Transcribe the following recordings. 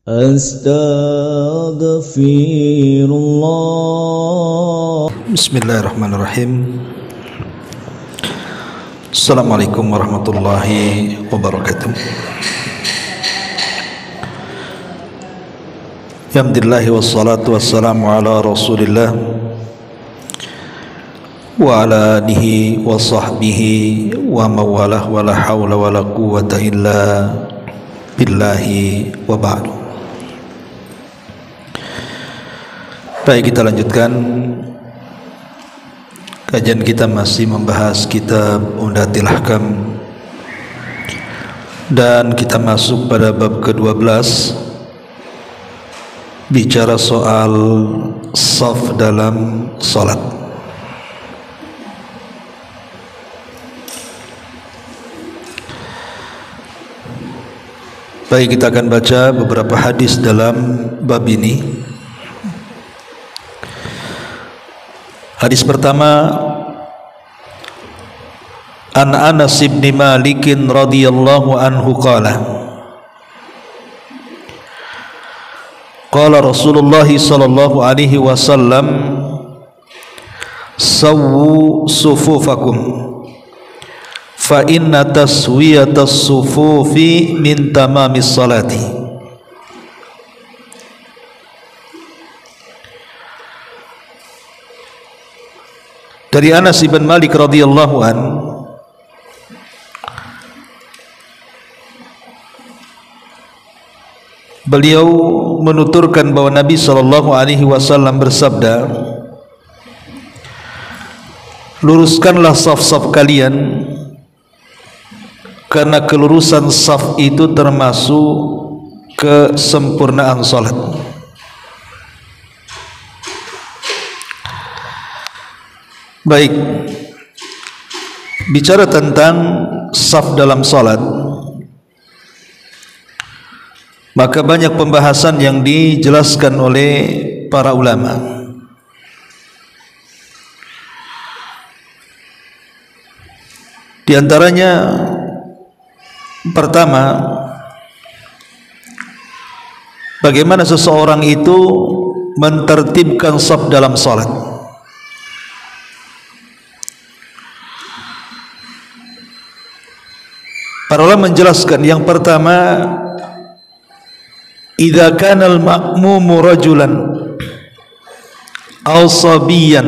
Astaghfirullah. Bismillahirrahmanirrahim. Assalamualaikum warahmatullahi wabarakatuh. Alhamdulillah wassalatu wassalamu ala Rasulillah wa ala alihi wa sahbihi wa mawalah wa la hawla wa la quwwata illa billahi wa ba'du. Baik, kita lanjutkan kajian kita, masih membahas kitab Umdatul Ahkam, dan kita masuk pada bab ke-12, bicara soal shaf dalam salat. Baik, kita akan baca beberapa hadis dalam bab ini. Hadis pertama, An Anas bin Malik radhiyallahu anhu qala qala Rasulullah sallallahu alaihi wasallam sawwu sufufakum fa inna taswiyatas sufufi min tamamis salati. Dari Anas bin Malik radhiyallahu an, beliau menuturkan bahwa Nabi sallallahu alaihi wasallam bersabda, luruskanlah saf-saf kalian, karena kelurusan saf itu termasuk kesempurnaan salat. Baik, bicara tentang saf dalam salat, maka banyak pembahasan yang dijelaskan oleh para ulama. Di antaranya, pertama, bagaimana seseorang itu mentertibkan saf dalam salat. Para ulama menjelaskan, yang pertama, idza kana al-ma'mumu rajulan aw sabiyan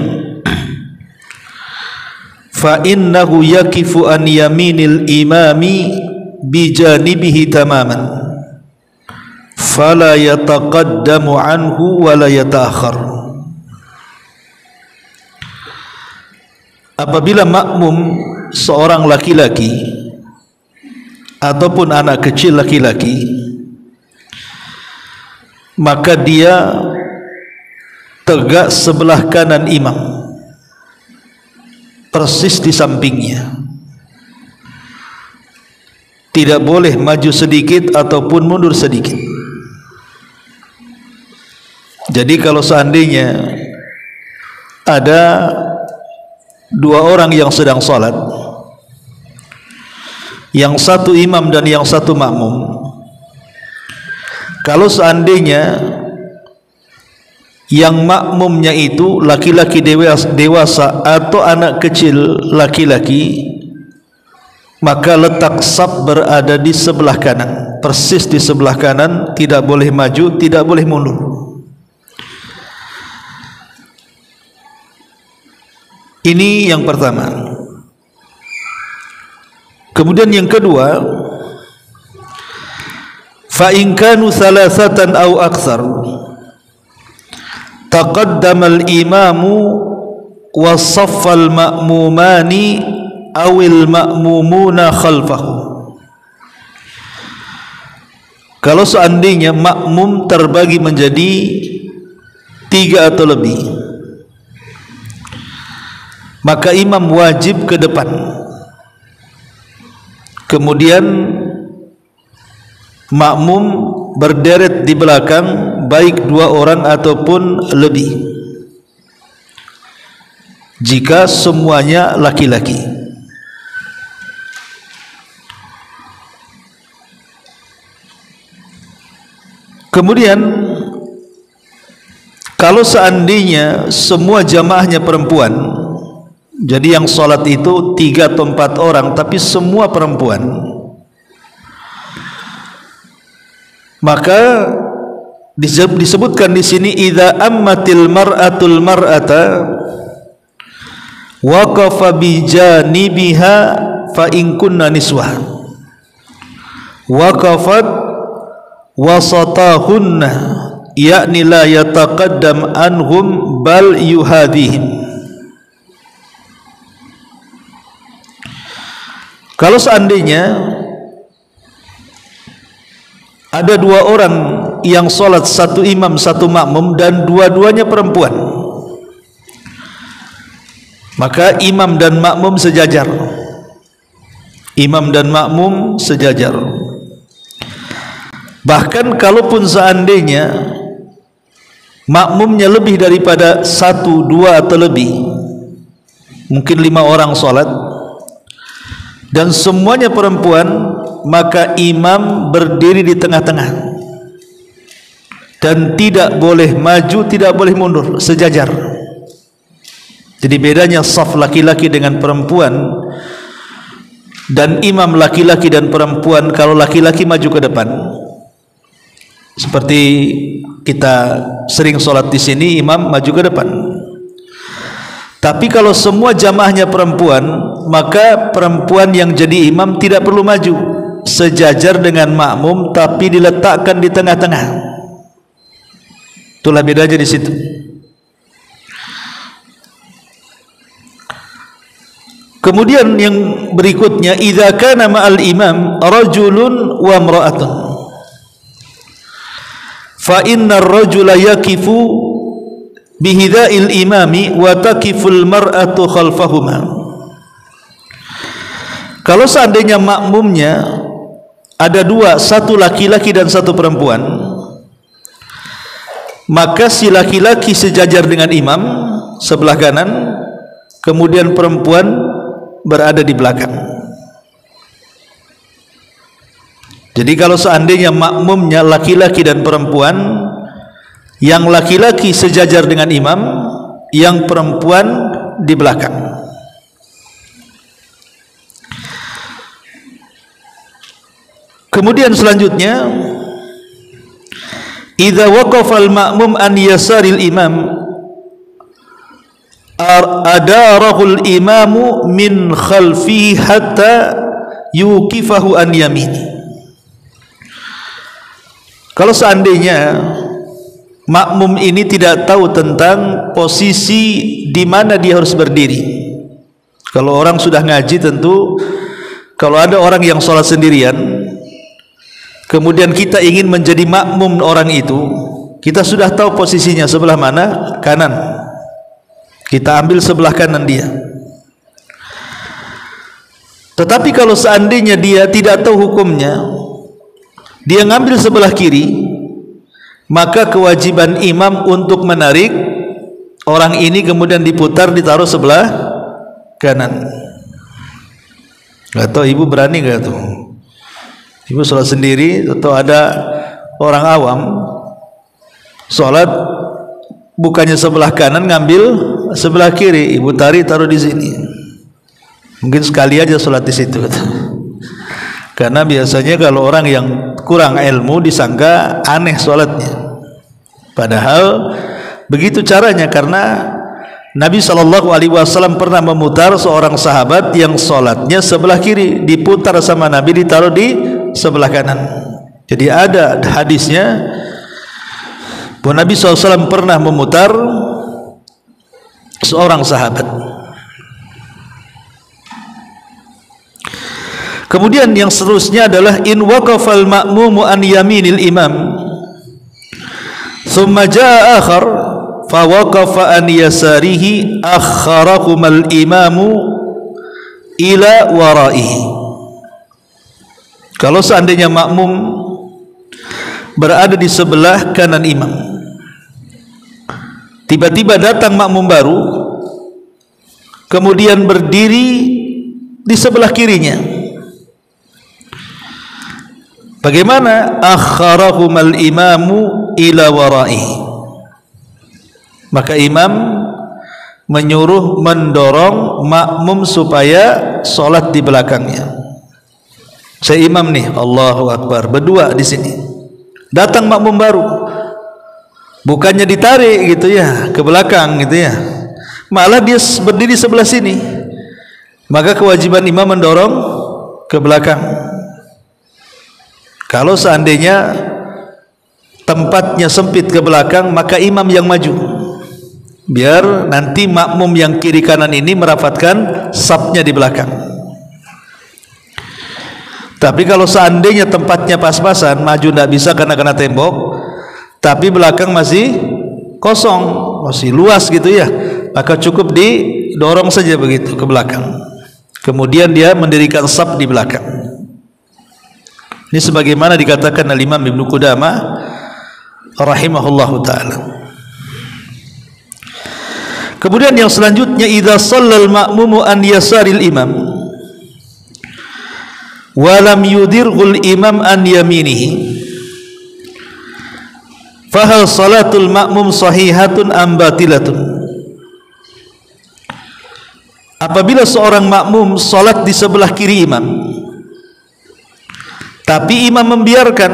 fa innahu yakifu an yaminil imami bi janibihi tamaman fala yataqaddamu anhu wa la yata'akhkhar. Apabila makmum seorang laki-laki ataupun anak kecil laki-laki, maka dia tegak sebelah kanan imam, persis di sampingnya, tidak boleh maju sedikit ataupun mundur sedikit. Jadi kalau seandainya ada dua orang yang sedang salat, yang satu imam dan yang satu makmum, kalau seandainya yang makmumnya itu laki-laki dewasa atau anak kecil laki-laki, maka letak saf berada di sebelah kanan, persis di sebelah kanan, tidak boleh maju, tidak boleh mundur. Ini yang pertama. Kemudian yang kedua, fa in kanu thalathatan aw aktsar taqaddama al-imamu wa saffa al-ma'mumani aw al-ma'mumuna khalfahu. Kalau seandainya makmum terbagi menjadi 3 atau lebih, maka imam wajib ke depan, kemudian makmum berderet di belakang, baik 2 orang ataupun lebih, jika semuanya laki-laki. Kemudian kalau seandainya semua jamaahnya perempuan, jadi yang sholat itu 3 atau 4 orang tapi semua perempuan, maka disebutkan di sini idza ammatil mar'atul mar'ata waqafa bi janibiha fa in kunna niswah waqafat wasatahunna yakni la yataqaddam anhum bal yuhadihim. Kalau seandainya ada 2 orang yang sholat, 1 imam 1 makmum dan dua-duanya perempuan, maka imam dan makmum sejajar. Imam dan makmum sejajar. Bahkan kalaupun seandainya makmumnya lebih daripada 1, 2 atau lebih, mungkin 5 orang sholat dan semuanya perempuan, maka imam berdiri di tengah-tengah dan tidak boleh maju, tidak boleh mundur, sejajar. Jadi bedanya saf laki-laki dengan perempuan dan imam laki-laki dan perempuan, kalau laki-laki maju ke depan seperti kita sering sholat di sini, imam maju ke depan. Tapi kalau semua jamaahnya perempuan, maka perempuan yang jadi imam tidak perlu maju, sejajar dengan makmum tapi diletakkan di tengah-tengah. Itulah bedanya di situ. Kemudian yang berikutnya, idza kana ma'al imam rajulun wa imra'atun fa innar rajula yakifu bihidha'il imami wa takiful mar'atu khalfahuma. Kalau seandainya makmumnya ada 2, 1 laki-laki dan 1 perempuan, maka si laki-laki sejajar dengan imam sebelah kanan, kemudian perempuan berada di belakang. Jadi kalau seandainya makmumnya laki-laki dan perempuan, yang laki-laki sejajar dengan imam, yang perempuan di belakang. Kemudian selanjutnya, idza waqafa al-ma'mum an yasaril imam adarahul imamu min khalfi hatta yuqifahu an yamini. Kalau seandainya makmum ini tidak tahu tentang posisi di mana dia harus berdiri. Kalau orang sudah ngaji tentu, kalau ada orang yang sholat sendirian, kemudian kita ingin menjadi makmum orang itu, kita sudah tahu posisinya sebelah mana, kanan. Kita ambil sebelah kanan dia. Tetapi kalau seandainya dia tidak tahu hukumnya, dia ngambil sebelah kiri, maka kewajiban imam untuk menarik orang ini kemudian diputar, ditaruh sebelah kanan. Gak tahu ibu berani gak tuh? Ibu sholat sendiri atau ada orang awam sholat bukannya sebelah kanan, ngambil sebelah kiri, ibu taruh di sini. Mungkin sekali aja sholat di situ. Karena biasanya kalau orang yang kurang ilmu disangka aneh sholatnya, padahal begitu caranya. Karena Nabi SAW pernah memutar seorang sahabat yang sholatnya sebelah kiri, diputar sama Nabi, ditaruh di sebelah kanan. Jadi ada hadisnya bahwa Nabi SAW pernah memutar seorang sahabat. Kemudian yang seterusnya adalah in waqafal ma'mumu an yaminil imam thumma jaa akhar fa waqafa an yasarihi akharahumal imamu ila waraihi. Kalau seandainya makmum berada di sebelah kanan imam, tiba-tiba datang makmum baru kemudian berdiri di sebelah kirinya, Bagaimana? Akharahumal imamu ila wara'ihi. Maka imam menyuruh, mendorong makmum supaya solat di belakangnya. Saya imam nih, Allahu Akbar, berdua di sini. Datang makmum baru, bukannya ditarik gitu ya ke belakang gitu ya, malah dia berdiri sebelah sini. Maka kewajiban imam mendorong ke belakang. Kalau seandainya tempatnya sempit ke belakang, maka imam yang maju, biar nanti makmum yang kiri kanan ini merapatkan safnya di belakang. Tapi kalau seandainya tempatnya pas-pasan, maju tidak bisa karena kena tembok, tapi belakang masih kosong, masih luas gitu ya, maka cukup didorong saja begitu ke belakang. Kemudian dia mendirikan saf di belakang. Ini sebagaimana dikatakan oleh Imam Ibnu Qudamah rahimahullahu taala. Kemudian yang selanjutnya, idza shallal ma'mumu an yasaril imam wa lam yudirhul imam an yaminihi fa hal salatul ma'mum sahihatun am batilatun. Apabila seorang makmum salat di sebelah kiri imam, tapi imam membiarkan,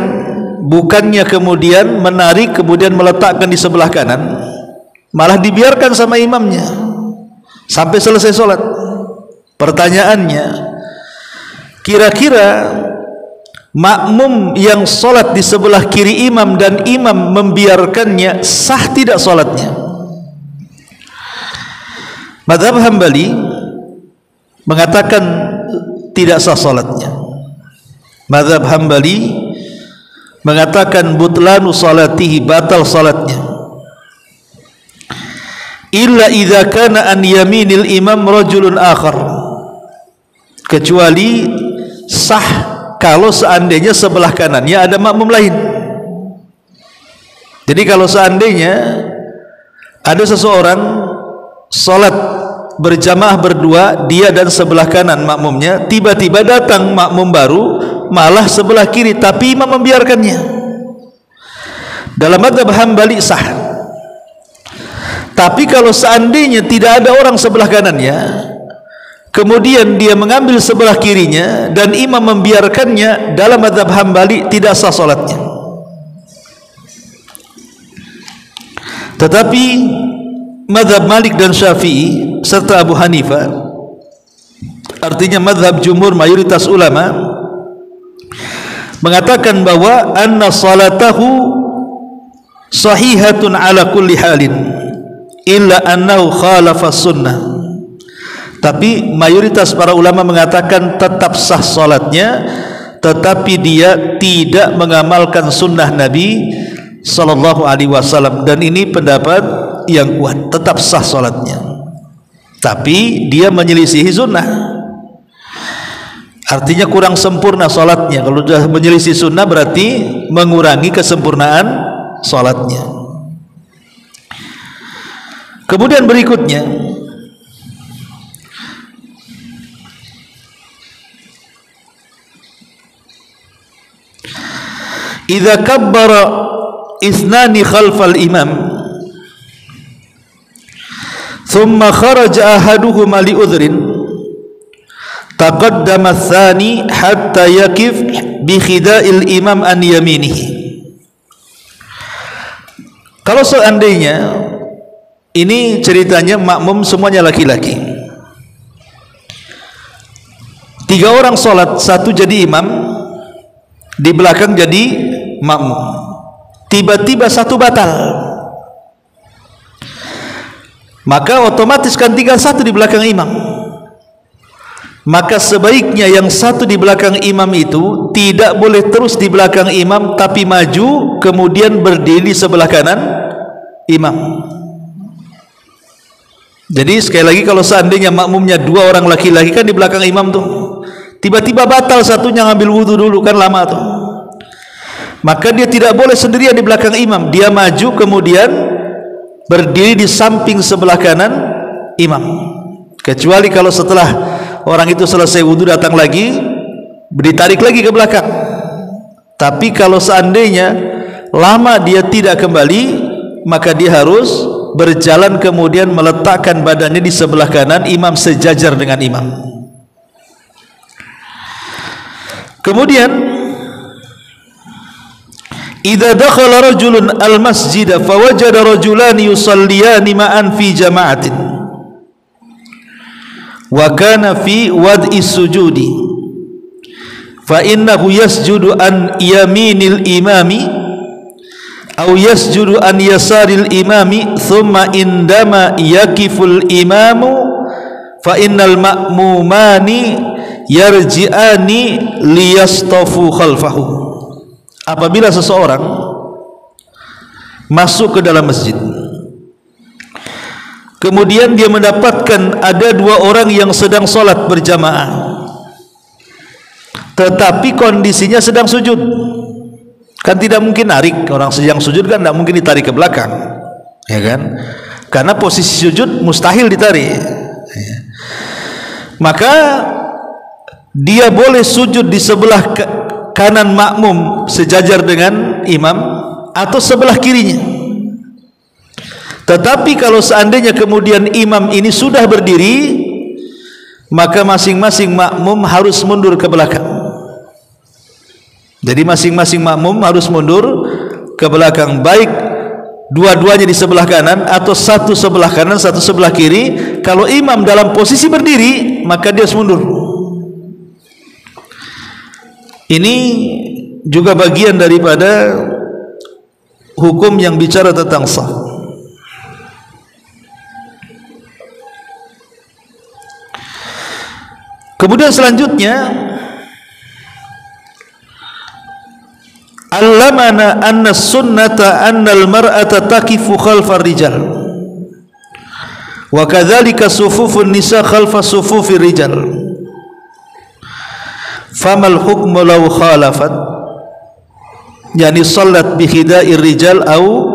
bukannya kemudian menarik kemudian meletakkan di sebelah kanan, malah dibiarkan sama imamnya sampai selesai sholat. Pertanyaannya, kira-kira makmum yang sholat di sebelah kiri imam dan imam membiarkannya, sah tidak sholatnya? Mazhab Hambali mengatakan tidak sah sholatnya. Mazhab Hambali mengatakan butlanu salatihi, batal salatnya, illa idza kana an yaminil imam rajulun akhar, kecuali sah kalau seandainya sebelah kanannya ada makmum lain. Jadi kalau seandainya ada seseorang salat berjamaah berdua, dia dan sebelah kanan makmumnya, tiba-tiba datang makmum baru malah sebelah kiri, tapi imam membiarkannya, dalam mazhab Hambali sah. Tapi kalau seandainya tidak ada orang sebelah kanannya, kemudian dia mengambil sebelah kirinya dan imam membiarkannya, dalam mazhab Hambali tidak sah salatnya. Tetapi mazhab Malik dan Syafi'i serta Abu Hanifah, artinya mazhab jumhur mayoritas ulama, mengatakan bahwa anna salatahu sahihatun ala kulli halin illa annahu khalafa sunnah. Tapi mayoritas para ulama mengatakan tetap sah salatnya, tetapi dia tidak mengamalkan sunnah Nabi sallallahu alaihi wasallam, dan ini pendapat yang kuat, tetap sah salatnya, tapi dia menyelisihi sunnah. Artinya kurang sempurna salatnya. Kalau sudah menyelisih sunnah berarti mengurangi kesempurnaan salatnya. Kemudian berikutnya, idza kabbara ithnani khalfal imam thumma kharaja ahaduhuma li udhrin taqaddama tsani hatta yakif bi khida'il imam an yaminihi. Kalau seandainya ini ceritanya makmum semuanya laki-laki, 3 orang sholat, 1 jadi imam, di belakang jadi makmum, tiba-tiba 1 batal, maka otomatis kan tinggal 1 di belakang imam. Maka sebaiknya yang 1 di belakang imam itu tidak boleh terus di belakang imam, tapi maju kemudian berdiri di sebelah kanan imam. Jadi sekali lagi, kalau seandainya makmumnya 2 orang laki-laki kan di belakang imam tuh, tiba-tiba batal satunya, ngambil wudhu dulu kan lama tuh, maka dia tidak boleh sendirian di belakang imam, dia maju kemudian berdiri di samping sebelah kanan imam. Kecuali kalau setelah orang itu selesai wudhu datang lagi, ditarik lagi ke belakang, Tapi kalau seandainya lama dia tidak kembali, maka dia harus berjalan kemudian meletakkan badannya di sebelah kanan imam sejajar dengan imam. Kemudian idza dakhala rajulun al-masjid fa wajada rajulan yusalliyani ma'an fi jama'atin wa kana fi wad'i sujudi fa innahu yasjudu an yaminil imami aw yasjudu an yasaril imami thumma indama yakiful imamu fa innal ma'mumani yarji'ani liyastafu khalfahu. Apabila seseorang masuk ke dalam masjid, kemudian dia mendapatkan ada dua orang yang sedang sholat berjamaah, tetapi kondisinya sedang sujud, kan tidak mungkin narik. Orang sedang sujud kan tidak mungkin ditarik ke belakang, ya kan? Karena posisi sujud mustahil ditarik. Maka dia boleh sujud di sebelah kanan makmum sejajar dengan imam atau sebelah kirinya. Tetapi kalau seandainya kemudian imam ini sudah berdiri, maka masing-masing makmum harus mundur ke belakang. Jadi masing-masing makmum harus mundur ke belakang, baik dua-duanya di sebelah kanan atau satu sebelah kanan satu sebelah kiri. Kalau imam dalam posisi berdiri, maka dia harus mundur. Ini juga bagian daripada hukum yang bicara tentang sah. Kemudian selanjutnya, allamana anna sunnata anna al-mar'ata takifu khalfar rijal wa kadzalika sufufun nisa khalfa sufufir rijal. Famal hukmu law khalafat, yani salat bi khida'ir rijal au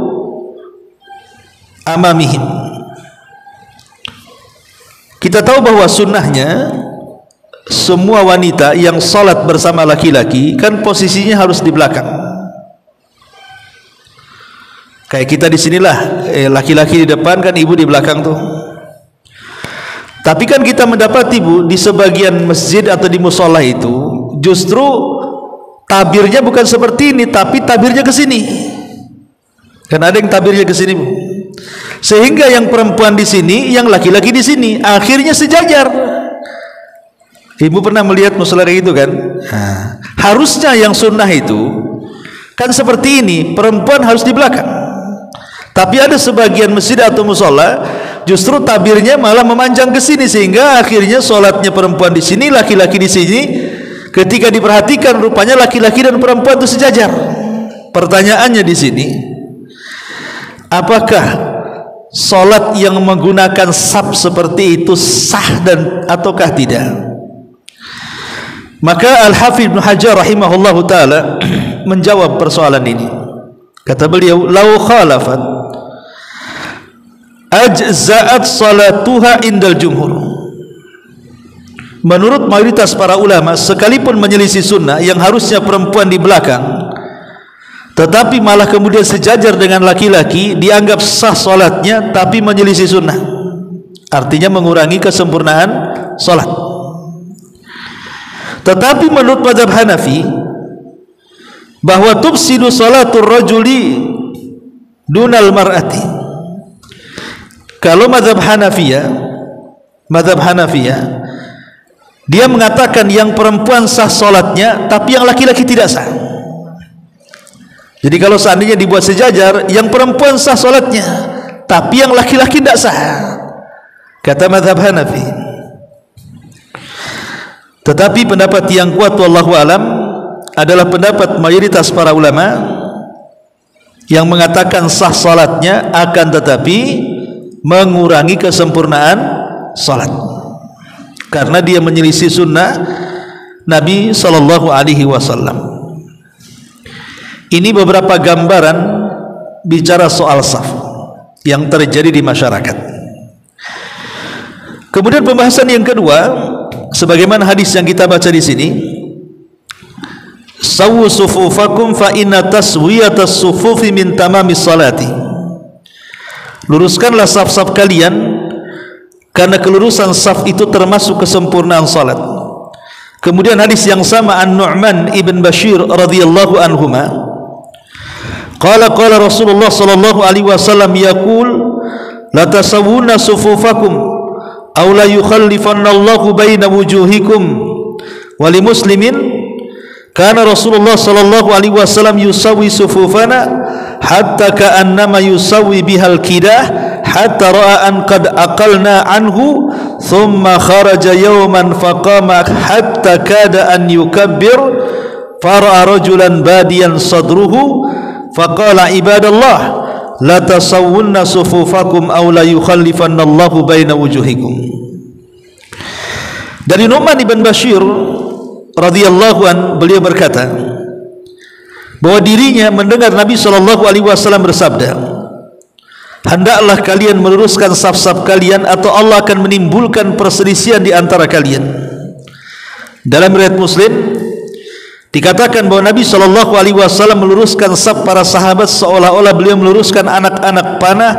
amamihim. Kita tahu bahwa sunnahnya semua wanita yang salat bersama laki-laki kan posisinya harus di belakang. Kayak kita di sinilah, laki-laki di depan kan ibu di belakang tuh. Tapi kan kita mendapati Bu, di sebagian masjid atau di musola itu justru tabirnya bukan seperti ini, tapi tabirnya ke sini. Kan ada yang tabirnya ke sini Bu. Sehingga yang perempuan di sini, yang laki-laki di sini, akhirnya sejajar. Ibu pernah melihat musola kayak gitu kan? Nah, harusnya yang sunnah itu kan seperti ini, perempuan harus di belakang. Tapi ada sebagian masjid atau musola justru tabirnya malah memanjang ke sini, sehingga akhirnya sholatnya perempuan di sini, laki-laki di sini. Ketika diperhatikan rupanya laki-laki dan perempuan itu sejajar. Pertanyaannya di sini, apakah sholat yang menggunakan saf seperti itu sah dan ataukah tidak? Maka Al-Hafidz Ibnu Hajar rahimahullahu taala menjawab persoalan ini. Kata beliau, lau khalafat ajza'at salatuha indal jumhur. Menurut mayoritas para ulama, sekalipun menyelisih sunnah yang harusnya perempuan di belakang, tetapi malah kemudian sejajar dengan laki-laki, dianggap sah salatnya, tapi menyelisih sunnah, artinya mengurangi kesempurnaan salat. Tetapi menurut mazhab Hanafi, bahwa tufsidu salatul rajuli dunal mar'ati. Kalau mazhab Hanafiyah, dia mengatakan yang perempuan sah salatnya, tapi yang laki-laki tidak sah. Jadi kalau seandainya dibuat sejajar, yang perempuan sah salatnya, tapi yang laki-laki tidak sah, kata mazhab Hanafi. Tetapi pendapat yang kuat wallahu alam adalah pendapat mayoritas para ulama yang mengatakan sah salatnya, akan tetapi mengurangi kesempurnaan salat, karena dia menyelisih sunnah Nabi sallallahu alaihi wasallam. Ini beberapa gambaran bicara soal saf yang terjadi di masyarakat. Kemudian pembahasan yang kedua, sebagaimana hadis yang kita baca di sini, sawu sufufakum fa inna taswiyatas sufufi min tamamis salati. Luruskanlah saf-saf kalian, karena kelurusan saf itu termasuk kesempurnaan salat. Kemudian hadis yang sama An-Nu'man ibn Bashir radhiyallahu anhuma, qala Rasulullah sallallahu alaihi wasallam yaqul la tasawwuna sufufakum aw la yukhallifanna Allahu baina wujuhikum. Wa li Muslimin kana Rasulullah sallallahu alaihi wasallam yusawwi sufufana hatta ka'annama yusawwi bihal kidah hatta ra'a an qad aqalna anhu thumma kharaja yawman faqama hatta kada an yukabbir fara'a rajulan badiyan sadruhu faqala ibadallah la tasawwunna sufufakum aw la yukhallifanna Allahu baina wujuhikum. Dari Nu'man ibn Bashir radhiyallahu an, beliau berkata bahwa dirinya mendengar Nabi SAW bersabda, hendaklah kalian meluruskan saf-saf kalian atau Allah akan menimbulkan perselisihan di antara kalian. Dalam riwayat Muslim dikatakan bahwa Nabi SAW meluruskan saf para sahabat seolah-olah beliau meluruskan anak-anak panah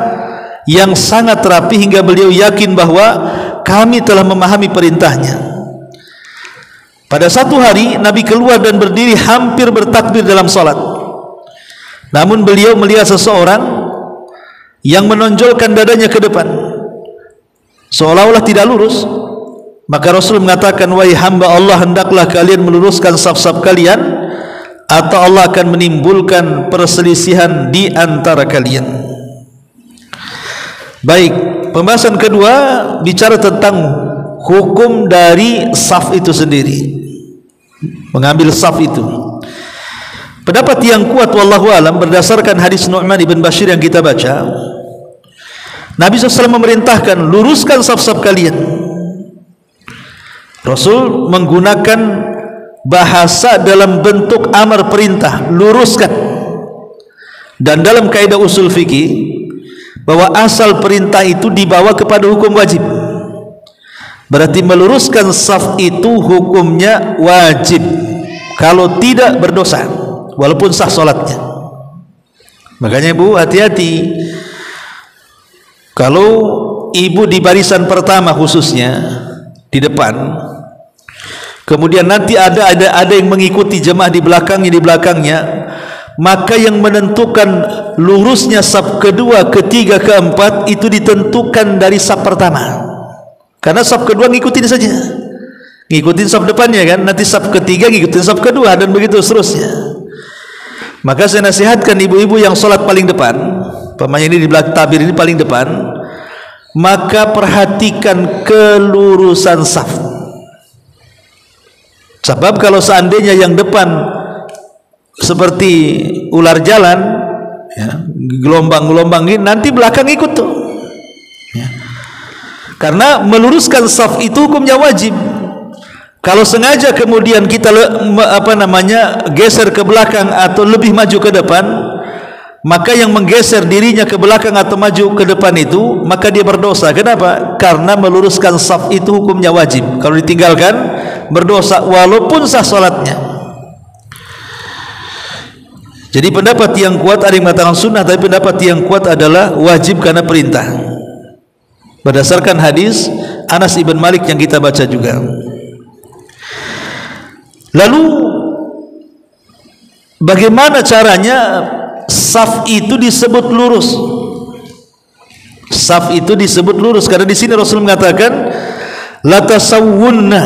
yang sangat rapi, hingga beliau yakin bahwa kami telah memahami perintahnya. Pada satu hari Nabi keluar dan berdiri hampir bertakbir dalam salat. Namun beliau melihat seseorang yang menonjolkan dadanya ke depan seolah-olah tidak lurus. Maka Rasul mengatakan, wahai hamba Allah, hendaklah kalian meluruskan saf-saf kalian atau Allah akan menimbulkan perselisihan di antara kalian. Baik, pembahasan kedua bicara tentang hukum dari saf itu sendiri, mengambil saf itu. Pendapat yang kuat wallahu alam berdasarkan hadis Nu'man ibn Bashir yang kita baca, Nabi SAW memerintahkan luruskan saf-saf kalian. Rasul menggunakan bahasa dalam bentuk amar perintah, luruskan. Dan dalam kaidah usul fikih bahwa asal perintah itu dibawa kepada hukum wajib. Berarti meluruskan saf itu hukumnya wajib. Kalau tidak berdosa, walaupun sah solatnya. Makanya ibu hati-hati. Kalau ibu di barisan pertama khususnya di depan, kemudian nanti ada yang mengikuti jemaah di belakangnya, maka yang menentukan lurusnya saf kedua, ketiga, keempat itu ditentukan dari saf pertama. Karena saf kedua ngikutin saja, ngikutin saf depannya kan, nanti saf ketiga ngikutin saf kedua, dan begitu seterusnya. Maka saya nasihatkan ibu-ibu yang sholat paling depan, pemain ini di belakang tabir ini paling depan, maka perhatikan kelurusan saf. Sebab kalau seandainya yang depan seperti ular jalan, ya, gelombang-gelombang ini, nanti belakang ikut tuh. Ya. Karena meluruskan saf itu hukumnya wajib. Kalau sengaja kemudian kita geser ke belakang atau lebih maju ke depan, maka yang menggeser dirinya ke belakang atau maju ke depan itu, maka dia berdosa. Kenapa? Karena meluruskan saf itu hukumnya wajib. Kalau ditinggalkan berdosa walaupun sah salatnya. Jadi pendapat yang kuat, ada yang mengatakan sunnah, tapi pendapat yang kuat adalah wajib karena perintah, berdasarkan hadis Anas ibn Malik yang kita baca juga. Lalu bagaimana caranya saf itu disebut lurus? Saf itu disebut lurus karena di sini Rasul mengatakan la tasawwunna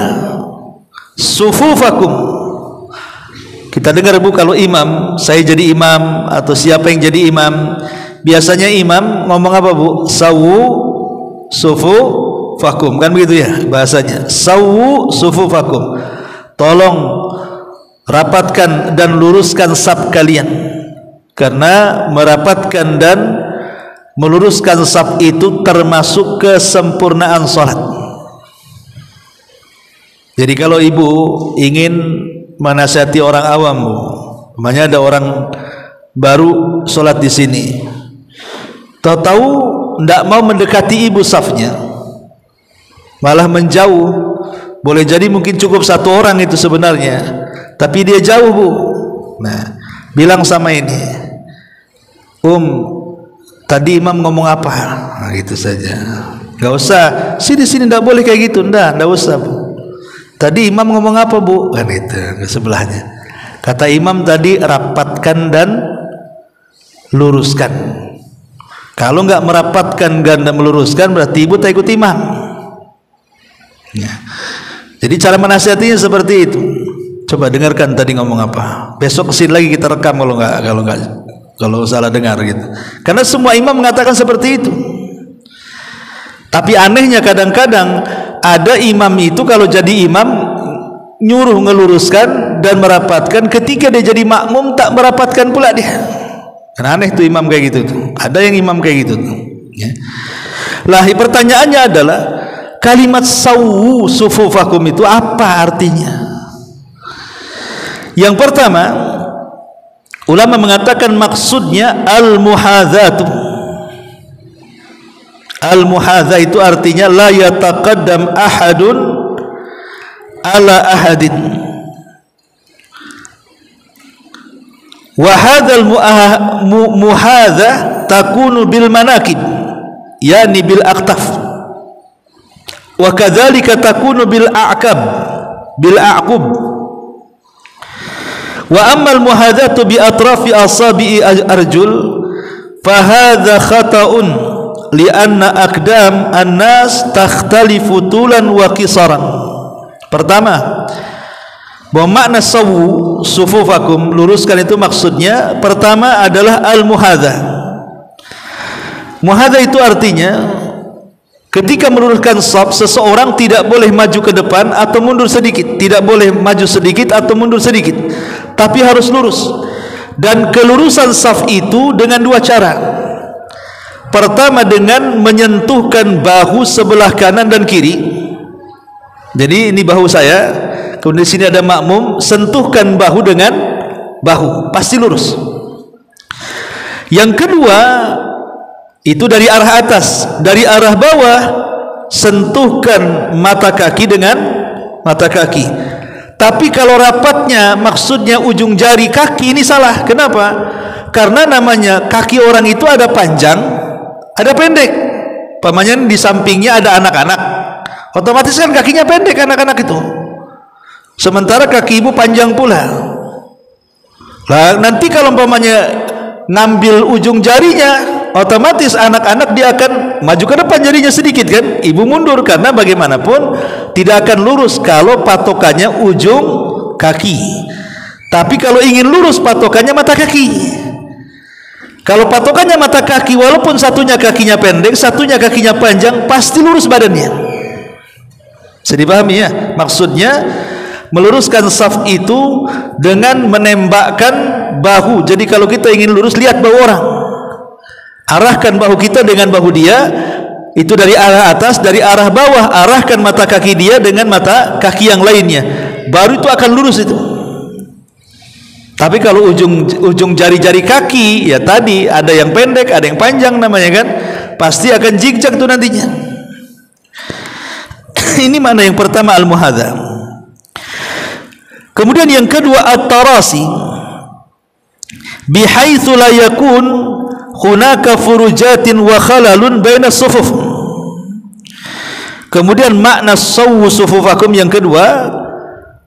sufufakum. Kita dengar Bu, kalau imam, saya jadi imam atau siapa yang jadi imam, biasanya imam ngomong apa Bu? Sawu sufu fakum, kan begitu ya bahasanya. Sawu sufu fakum, tolong rapatkan dan luruskan saf kalian. Karena merapatkan dan meluruskan saf itu termasuk kesempurnaan salat. Jadi kalau ibu ingin menasihati orang awam, namanya ada orang baru sholat di sini, tahu-tahu tidak mau mendekati ibu safnya, malah menjauh. Boleh jadi mungkin cukup satu orang itu sebenarnya, tapi dia jauh, Bu. Nah, bilang sama ini, tadi imam ngomong apa? Nah, gitu saja. Gak usah sini tidak boleh kayak gitu, ndak usah, Bu. Tadi imam ngomong apa, Bu? Kan itu ke sebelahnya. Kata imam tadi, rapatkan dan luruskan. Kalau nggak merapatkan dan meluruskan, berarti ibu tak ikut imam. Ya. Jadi cara menasihatinya seperti itu. Coba dengarkan tadi ngomong apa. Besok kesini lagi kita rekam kalau salah dengar gitu. Karena semua imam mengatakan seperti itu. Tapi anehnya kadang-kadang ada imam itu kalau jadi imam nyuruh ngeluruskan dan merapatkan, ketika dia jadi makmum tak merapatkan pula dia. Karena aneh tuh imam kayak gitu tuh. Ada yang imam kayak gitu tuh. Ya. Lah pertanyaannya adalah kalimat sawu sufufakum itu apa artinya? Yang pertama, ulama mengatakan maksudnya al-muhadzatu. Al-muhadzah itu artinya la yataqaddam ahadun ala ahadin. Wa hadzal muhadzah takunu bil manakib, yani bil aqtaf. Wa kadzalika takunu bil a'qab, bil a'qub. Wa amma al muhadzatu bi atrafi asabi'i arjul fa hadza khata'un li'anna aqdam an-nas takhtalifu tulan wa qisaran. Pertama, bahwa makna sawu sufufakum, luruskan itu maksudnya pertama adalah al-muhadzah. Muhadzah itu artinya ketika meluruskan shaf, seseorang tidak boleh maju ke depan atau mundur sedikit, tidak boleh maju sedikit atau mundur sedikit, tapi harus lurus. Dan kelurusan shaf itu dengan dua cara. Pertama dengan menyentuhkan bahu sebelah kanan dan kiri. Jadi ini bahu saya, kemudian di sini ada makmum, sentuhkan bahu dengan bahu, pasti lurus. Yang kedua itu dari arah atas, dari arah bawah sentuhkan mata kaki dengan mata kaki. Tapi kalau rapatnya maksudnya ujung jari kaki, ini salah. Kenapa? Karena namanya kaki orang itu ada panjang, ada pendek. Pamannya di sampingnya ada anak-anak, otomatis kan kakinya pendek anak-anak itu. Sementara kaki ibu panjang pula. Lah nanti kalau umpamanya ngambil ujung jarinya, otomatis anak-anak dia akan maju ke depan jarinya sedikit kan, ibu mundur, karena bagaimanapun tidak akan lurus kalau patokannya ujung kaki. Tapi kalau ingin lurus patokannya mata kaki. Kalau patokannya mata kaki, walaupun satunya kakinya pendek, satunya kakinya panjang, pasti lurus badannya. Bisa dipahami ya? Maksudnya meluruskan shaf itu dengan menembakkan bahu. Jadi kalau kita ingin lurus, lihat bahu orang, arahkan bahu kita dengan bahu dia, itu dari arah atas, dari arah bawah arahkan mata kaki dia dengan mata kaki yang lainnya, baru itu akan lurus itu. Tapi kalau ujung jari-jari kaki, ya tadi ada yang pendek, ada yang panjang namanya kan, pasti akan zigzag tuh nantinya. Ini mana yang pertama al-muhadzah. Kemudian yang kedua at-tarasi, bihaitsu la yakun hunaka furujatin wa khalalun baina sufuf. Kemudian makna sawu sufufakum yang kedua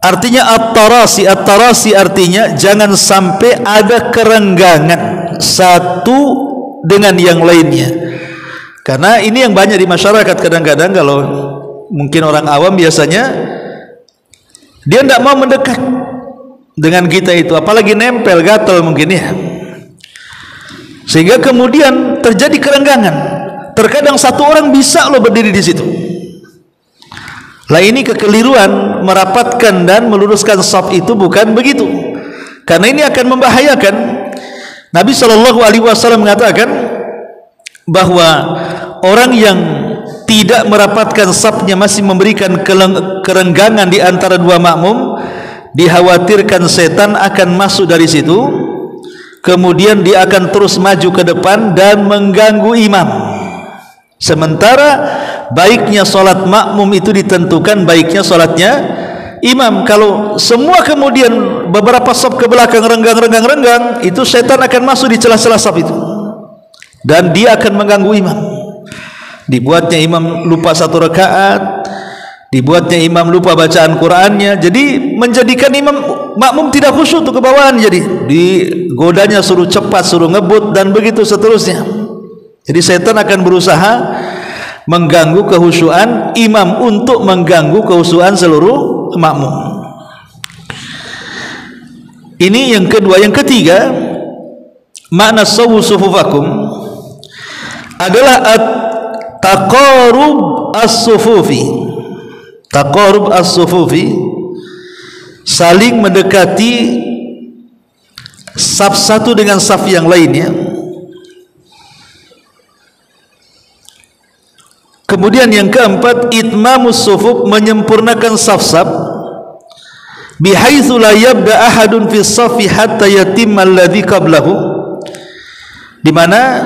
artinya at-tarasi. At-tarasi artinya jangan sampai ada kerenggangan satu dengan yang lainnya. Karena ini yang banyak di masyarakat, kadang-kadang kalau mungkin orang awam biasanya dia tidak mau mendekat dengan kita itu, apalagi nempel, gatal mungkin ya, sehingga kemudian terjadi kerenggangan. Terkadang satu orang bisa loh berdiri di situ. Lah ini kekeliruan, merapatkan dan meluruskan shaf itu bukan begitu, karena ini akan membahayakan. Nabi SAW mengatakan bahwa orang yang tidak merapatkan shafnya, masih memberikan kerenggangan di antara dua makmum, dikhawatirkan setan akan masuk dari situ, kemudian dia akan terus maju ke depan dan mengganggu imam. Sementara baiknya sholat makmum itu ditentukan baiknya sholatnya imam. Kalau semua kemudian beberapa saf ke belakang renggang, itu setan akan masuk di celah-celah saf itu dan dia akan mengganggu imam. Dibuatnya imam lupa satu rakaat, dibuatnya imam lupa bacaan Qur'annya, jadi menjadikan imam makmum tidak khusyuk untuk kebawaan. Jadi digodanya suruh cepat, suruh ngebut dan begitu seterusnya. Jadi setan akan berusaha mengganggu kehusyuan imam untuk mengganggu kehusyuan seluruh makmum. Ini yang kedua. Yang ketiga, makna sawwu sufufakum adalah taqarrub as-sufufi. Taqarrub as-sufufi, saling mendekati saf satu dengan saf yang lainnya. Kemudian yang keempat, itmamus sufuf, menyempurnakan saf-saf, bihaitsu la yabda ahadun fi saffi hatta yatimma alladhi qablahu, di mana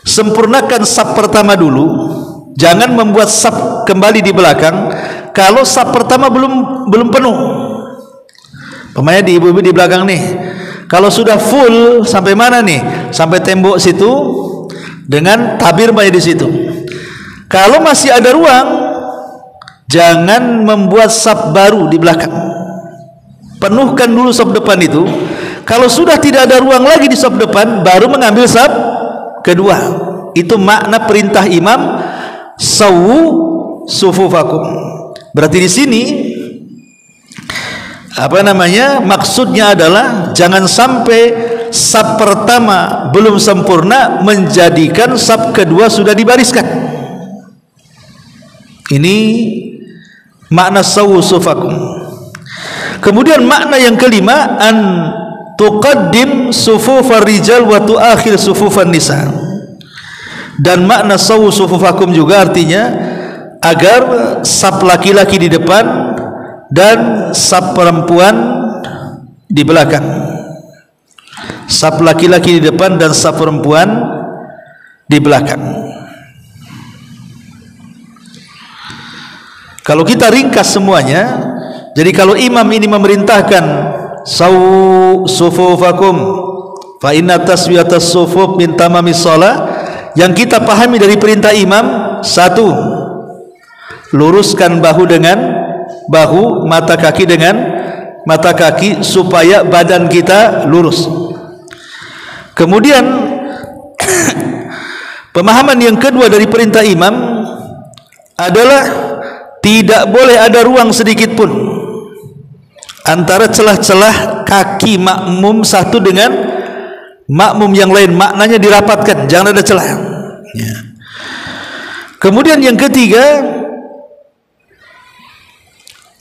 sempurnakan saf pertama dulu, jangan membuat saf kembali di belakang kalau saf pertama belum penuh. Pemainnya di ibu-ibu di belakang nih, kalau sudah full sampai mana nih? Sampai tembok situ dengan tabir di situ. Kalau masih ada ruang, jangan membuat saf baru di belakang. Penuhkan dulu saf depan itu. Kalau sudah tidak ada ruang lagi di saf depan, baru mengambil saf kedua. Itu makna perintah imam, sawwu sufufakum. Berarti di sini maksudnya adalah jangan sampai saf pertama belum sempurna menjadikan saf kedua sudah dibariskan. Ini makna sawwu sufufakum. Kemudian makna yang kelima, an tuqaddim sufufar rijal wa tuakhir sufufan nisa. Dan makna sawwu sufufakum juga artinya agar saf laki-laki di depan dan saf perempuan di belakang. Saf laki-laki di depan dan saf perempuan di belakang. Kalau kita ringkas semuanya, jadi kalau imam ini memerintahkan sawwu sufufakum fa inna taswiyatas sufuf min tamamis shalah, yang kita pahami dari perintah imam, satu, luruskan bahu dengan bahu, mata kaki dengan mata kaki, supaya badan kita lurus. Kemudian pemahaman yang kedua dari perintah imam adalah tidak boleh ada ruang sedikit pun antara celah-celah kaki makmum satu dengan makmum yang lain. Maknanya dirapatkan, jangan ada celah. Ya. Kemudian yang ketiga,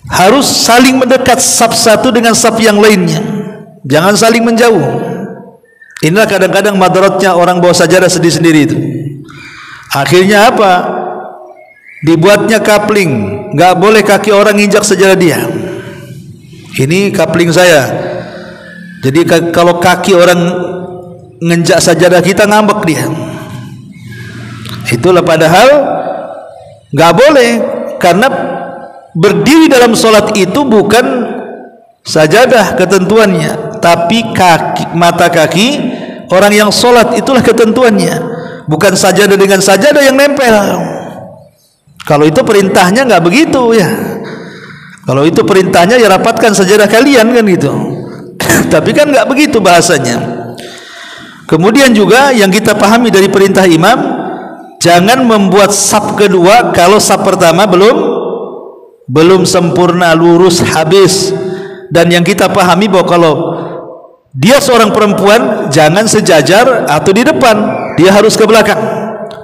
harus saling mendekat saf satu dengan saf yang lainnya, jangan saling menjauh. Inilah kadang-kadang madaratnya orang bawa sajadah sendiri-sendiri itu. Akhirnya apa? Dibuatnya kapling, nggak boleh kaki orang injak sajadah dia. Ini kapling saya. Jadi kalau kaki orang nginjak sajadah kita, ngambek dia. Itulah padahal nggak boleh, karena berdiri dalam sholat itu bukan sajadah ketentuannya, tapi kaki, mata kaki orang yang sholat itulah ketentuannya, bukan sajadah dengan sajadah yang nempel. Kalau itu perintahnya nggak begitu ya. Kalau itu perintahnya ya rapatkan sajadah kalian kan gitu. Tapi kan nggak begitu bahasanya. Kemudian juga yang kita pahami dari perintah imam, jangan membuat saf kedua kalau saf pertama belum sempurna lurus habis. Dan yang kita pahami bahwa kalau dia seorang perempuan, jangan sejajar atau di depan, dia harus ke belakang.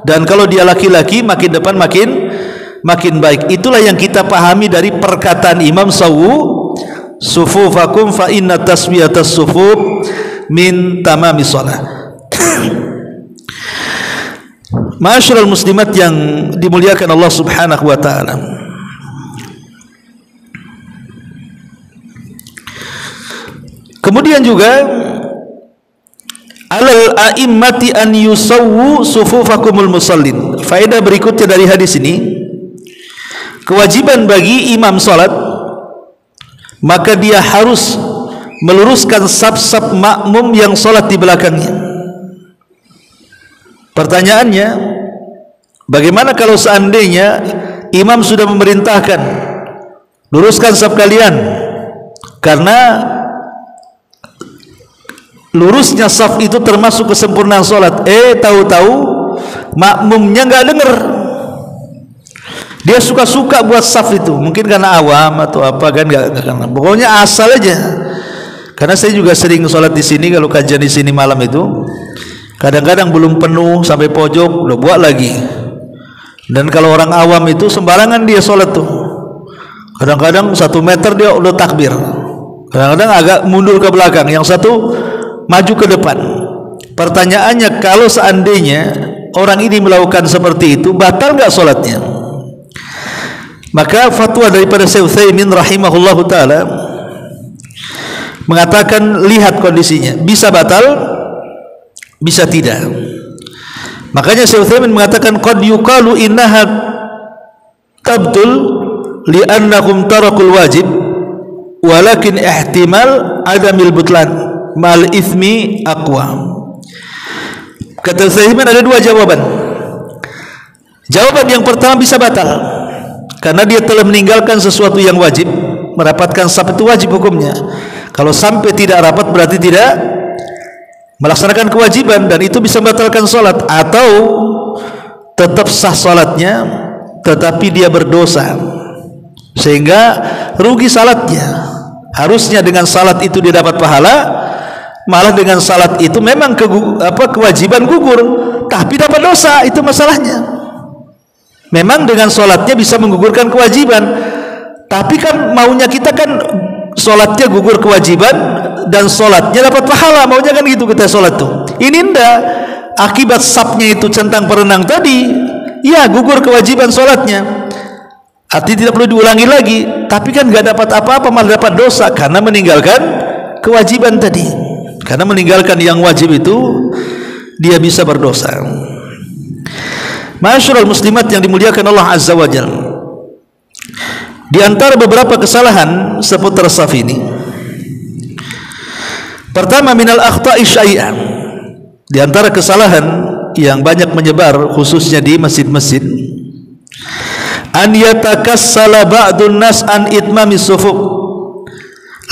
Dan kalau dia laki-laki, makin depan makin baik. Itulah yang kita pahami dari perkataan imam, sawwu sufufakum fa inna taswiyatas sufuf min tamamis shalah. Ma'asyiral muslimat yang dimuliakan Allah Subhanahu wa taala. Kemudian juga alal a'immati an yusawwu sufufakumul musallin. Faedah berikutnya dari hadis ini, kewajiban bagi imam salat maka dia harus meluruskan saf-saf makmum yang sholat di belakangnya. Pertanyaannya, bagaimana kalau seandainya imam sudah memerintahkan luruskan saf kalian, karena lurusnya saf itu termasuk kesempurnaan sholat. Tahu-tahu makmumnya nggak dengar, dia suka-suka buat saf itu, mungkin karena awam atau apa kan, nggak karena, pokoknya asal aja. Karena saya juga sering sholat di sini, kalau kajian di sini malam itu kadang-kadang belum penuh sampai pojok udah buat lagi. Dan kalau orang awam itu sembarangan dia sholat tuh, kadang-kadang 1 meter dia udah takbir, kadang-kadang agak mundur ke belakang, yang satu maju ke depan. Pertanyaannya, kalau seandainya orang ini melakukan seperti itu, batal nggak sholatnya? Maka fatwa daripada Syekh Utsaimin rahimahullahu taala mengatakan, lihat kondisinya, bisa batal, bisa tidak. Makanya Syekh Utsaimin mengatakan, qad yuqalu innaha tabtul li'annahum tarakul wajib, walakin ihtimal adamil butlan mal ithmi aqwa. Kata Syekh Utsaimin ada 2 jawaban. Jawaban yang pertama, bisa batal karena dia telah meninggalkan sesuatu yang wajib. Merapatkan saf itu wajib hukumnya. Kalau sampai tidak rapat berarti tidak melaksanakan kewajiban, dan itu bisa membatalkan sholat. Atau tetap sah sholatnya tetapi dia berdosa sehingga rugi salatnya. Harusnya dengan salat itu dia dapat pahala, malah dengan salat itu memang kewajiban gugur tapi dapat dosa. Itu masalahnya. Memang dengan sholatnya bisa menggugurkan kewajiban, tapi kan maunya kita kan sholatnya gugur kewajiban dan sholatnya dapat pahala, maunya kan gitu kita sholat tuh. Ini ndak, akibat sapnya itu centang perenang tadi, ya gugur kewajiban sholatnya, artinya tidak perlu diulangi lagi, tapi kan nggak dapat apa-apa, malah dapat dosa karena meninggalkan kewajiban tadi. Karena meninggalkan yang wajib itu dia bisa berdosa. Ma'asyiral muslimat yang dimuliakan Allah Azza wa Jalla, di antara beberapa kesalahan seputar saf ini, pertama, minal akhta'i syai'an, di antara kesalahan yang banyak menyebar khususnya di masjid-masjid, an yatakassala ba'dun nas an itmami sufuf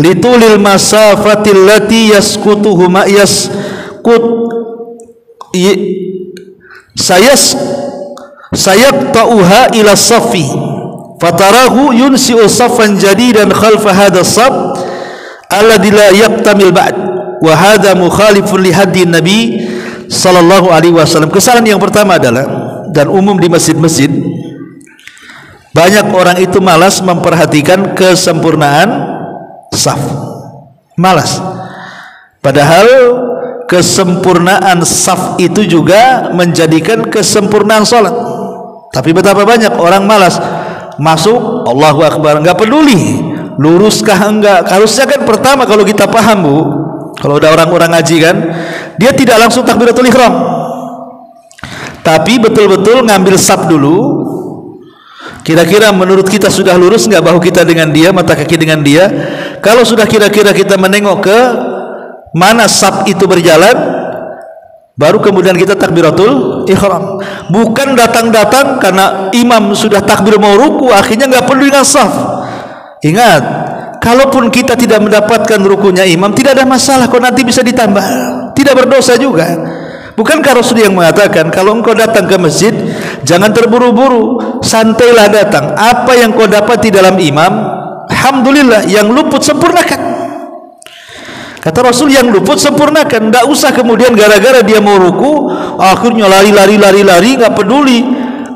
litulil masafatil lati yasqutuhu ma yaskut sayaqta'uha ila safi fatarahu yunsi'u saffan jadidan khalfa hadha saf alladhi la yaqtamil ba'd wa hadha mukhalifun li hadi Nabi sallallahu alaihi wasallam. Kesalahan yang pertama adalah, dan umum di masjid-masjid, banyak orang itu malas memperhatikan kesempurnaan saf. Malas. Padahal kesempurnaan saf itu juga menjadikan kesempurnaan sholat. Tapi betapa banyak orang malas masuk, Allahu Akbar, nggak peduli luruskah enggak. Harusnya kan pertama, kalau kita paham Bu, kalau udah orang-orang ngaji kan, dia tidak langsung takbiratul ihram, tapi betul-betul ngambil saf dulu. Kira-kira menurut kita sudah lurus nggak bahu kita dengan dia, mata kaki dengan dia. Kalau sudah kira-kira kita menengok ke mana saf itu berjalan, baru kemudian kita takbiratul ihram. Bukan datang-datang karena imam sudah takbir mau ruku, akhirnya nggak perlu dengan saf. Ingat, kalaupun kita tidak mendapatkan rukunya imam, tidak ada masalah, kok nanti bisa ditambah, tidak berdosa juga. Bukankah Rasul yang mengatakan, kalau engkau datang ke masjid jangan terburu-buru, santailah datang. Apa yang kau dapat di dalam imam, alhamdulillah. Yang luput sempurnakan. Kata Rasul, yang luput sempurnakan. Tidak usah kemudian gara-gara dia mau ruku akhirnya lari, nggak peduli.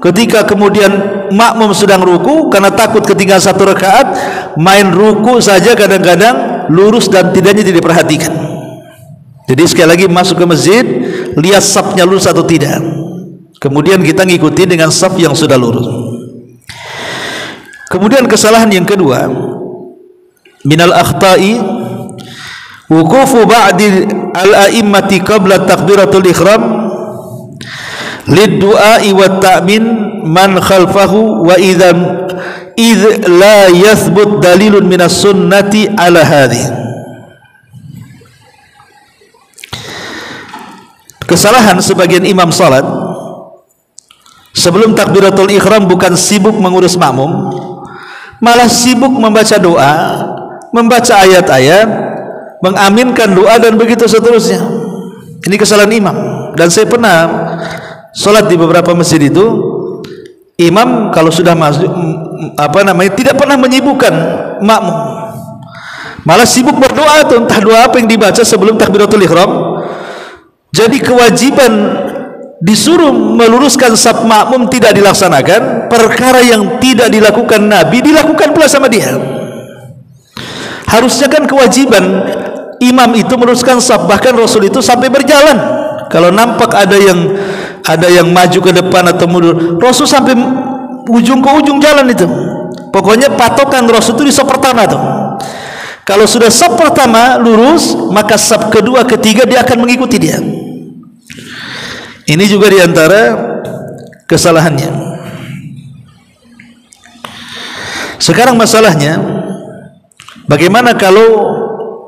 Ketika kemudian makmum sedang ruku, karena takut ketinggalan 1 rakaat, main ruku saja kadang-kadang lurus dan tidaknya tidak diperhatikan. Jadi sekali lagi, masuk ke masjid, lihat safnya lurus atau tidak, kemudian kita ngikuti dengan saf yang sudah lurus. Kemudian kesalahan yang kedua, minal akhta'i wuqufu ba'di al-a'immati qabla takbiratul ihram lid-du'a'i wa ta'min man khalfahu wa idhan idh la yathbut dalilun minas sunnati ala hadhi. Kesalahan sebagian imam salat sebelum takbiratul ihram bukan sibuk mengurus makmum, malah sibuk membaca doa, membaca ayat-ayat, mengaminkan doa dan begitu seterusnya. Ini kesalahan imam. Dan saya pernah salat di beberapa masjid itu, imam kalau sudah masuk tidak pernah menyibukkan makmum, malah sibuk berdoa itu, entah doa apa yang dibaca sebelum takbiratul ihram. Jadi kewajiban disuruh meluruskan saf makmum tidak dilaksanakan, perkara yang tidak dilakukan Nabi dilakukan pula sama dia. Harusnya kan kewajiban imam itu meluruskan saf, bahkan Rasul itu sampai berjalan. Kalau nampak ada yang maju ke depan atau mundur, Rasul sampai ujung ke ujung jalan itu. Pokoknya patokan Rasul itu di saf pertama tuh. Kalau sudah saf pertama lurus, maka saf kedua, ketiga dia akan mengikuti dia. Ini juga diantara kesalahannya. Sekarang masalahnya, bagaimana kalau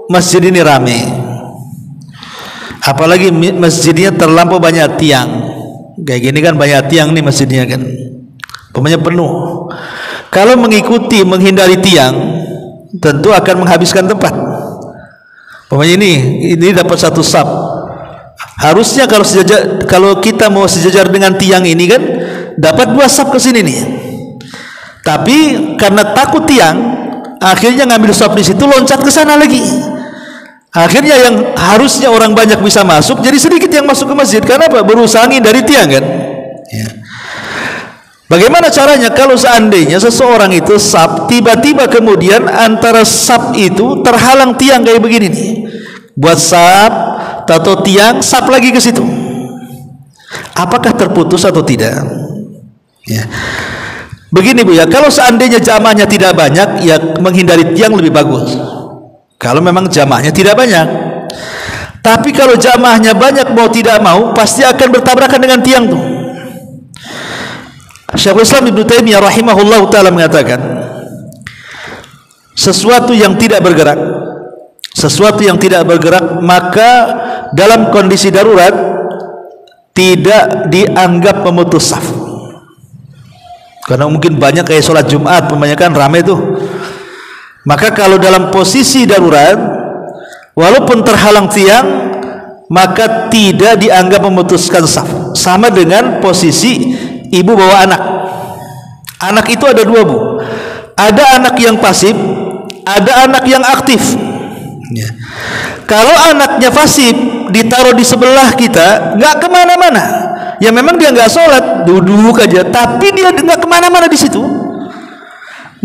masjid ini ramai, apalagi masjidnya terlampau banyak tiang. Kayak gini kan banyak tiang nih masjidnya kan, pokoknya penuh. Kalau menghindari tiang, tentu akan menghabiskan tempat. Pokoknya ini dapat satu saf. Harusnya kalau kita mau sejajar dengan tiang ini kan dapat 2 saf ke sini nih. Tapi karena takut tiang, akhirnya ngambil saf di situ, loncat ke sana lagi. Akhirnya yang harusnya orang banyak bisa masuk, jadi sedikit yang masuk ke masjid. Karena apa? Berusaha dari tiang kan. Ya. Bagaimana caranya kalau seandainya seseorang itu saf, tiba-tiba kemudian antara saf itu terhalang tiang kayak begini nih. Buat saf atau tiang, saf lagi ke situ. Apakah terputus atau tidak? Ya. Begini Bu ya, kalau seandainya jamaahnya tidak banyak, ya menghindari tiang lebih bagus. Kalau memang jamaahnya tidak banyak. Tapi kalau jamaahnya banyak, mau tidak mau pasti akan bertabrakan dengan tiang tuh. Syekhul Islam Ibnu Taimiyah rahimahullah taala mengatakan, sesuatu yang tidak bergerak, maka dalam kondisi darurat tidak dianggap memutus saf. Karena mungkin banyak kayak sholat Jumat, kebanyakan ramai tuh. Maka kalau dalam posisi darurat, walaupun terhalang tiang, maka tidak dianggap memutuskan saf. Sama dengan posisi ibu bawa anak. Anak itu ada 2 Bu. Ada anak yang pasif, ada anak yang aktif. Ya. Kalau anaknya pasif ditaruh di sebelah kita, nggak kemana-mana. Ya memang dia nggak sholat, duduk aja, tapi dia nggak kemana-mana di situ.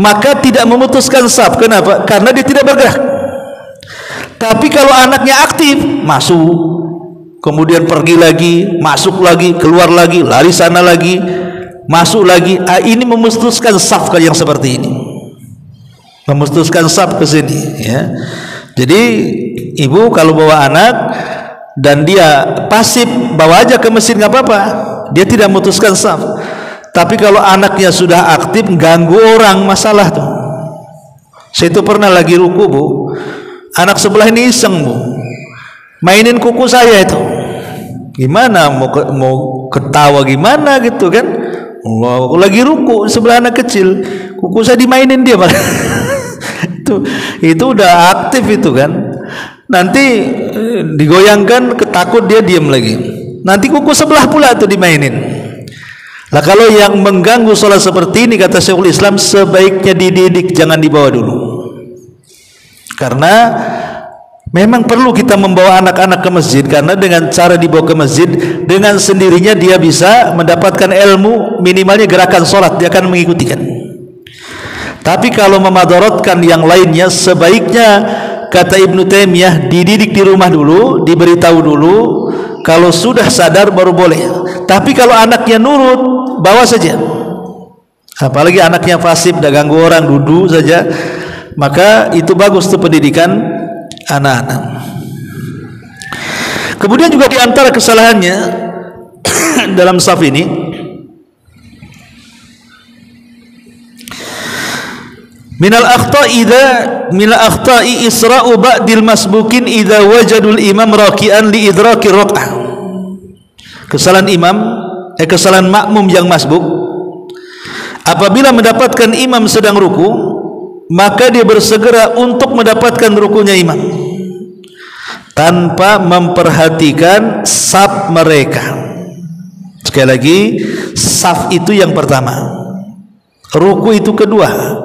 Maka tidak memutuskan saf. Kenapa? Karena dia tidak bergerak. Tapi kalau anaknya aktif, masuk, kemudian pergi lagi, masuk lagi, keluar lagi, lari sana lagi, masuk lagi. Ini memutuskan saf yang seperti ini. Memutuskan saf ke sini. Ya. Jadi ibu kalau bawa anak dan dia pasif, bawa aja ke masjid nggak apa-apa. Dia tidak memutuskan saf. Tapi kalau anaknya sudah aktif, ganggu orang, masalah tuh. Saya itu pernah lagi ruku Bu, anak sebelah ini iseng Bu, mainin kuku saya itu. Gimana mau ketawa gimana gitu kan? Aku lagi ruku sebelah anak kecil, kuku saya dimainin dia malah. itu udah aktif itu kan. Nanti digoyangkan, ketakut dia diam lagi. Nanti kuku sebelah pula tuh dimainin. Nah kalau yang mengganggu sholat seperti ini, kata Syekhul Islam, sebaiknya dididik, jangan dibawa dulu. Karena memang perlu kita membawa anak-anak ke masjid, karena dengan cara dibawa ke masjid, dengan sendirinya dia bisa mendapatkan ilmu, minimalnya gerakan sholat dia akan mengikutikan. Tapi kalau memadaratkan yang lainnya, sebaiknya kata Ibnu Taimiyah dididik di rumah dulu, diberitahu dulu. Kalau sudah sadar baru boleh. Tapi kalau anaknya nurut, bawa saja. Apalagi anaknya fasib, dah ganggu orang, duduk saja, maka itu bagus tuh pendidikan anak-anak. Kemudian juga diantara kesalahannya dalam saf ini, minal akhta'i isra'u ba'dil masbukin idza wajadul imam raki'an li idraki rak'ah. Kesalahan makmum yang masbuk, apabila mendapatkan imam sedang ruku, maka dia bersegera untuk mendapatkan rukunya imam tanpa memperhatikan saf mereka. Sekali lagi, saf itu yang pertama, ruku itu kedua.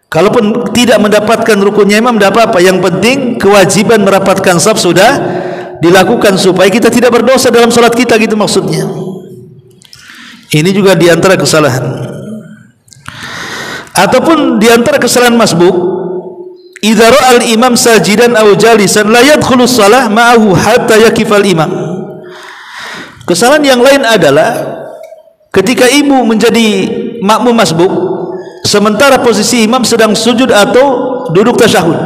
Kalaupun tidak mendapatkan rukunya imam, tidak apa-apa. Yang penting kewajiban merapatkan saf sudah dilakukan supaya kita tidak berdosa dalam salat kita, gitu maksudnya. Ini juga diantara kesalahan. Ataupun diantara kesalahan masbuk, idza ra'al imam sajidan aw jalisan la yadkhulu shalah ma'ahu hatta yakifal imam. Kesalahan yang lain adalah ketika ibu menjadi makmum masbuk, sementara posisi imam sedang sujud atau duduk tasyahud,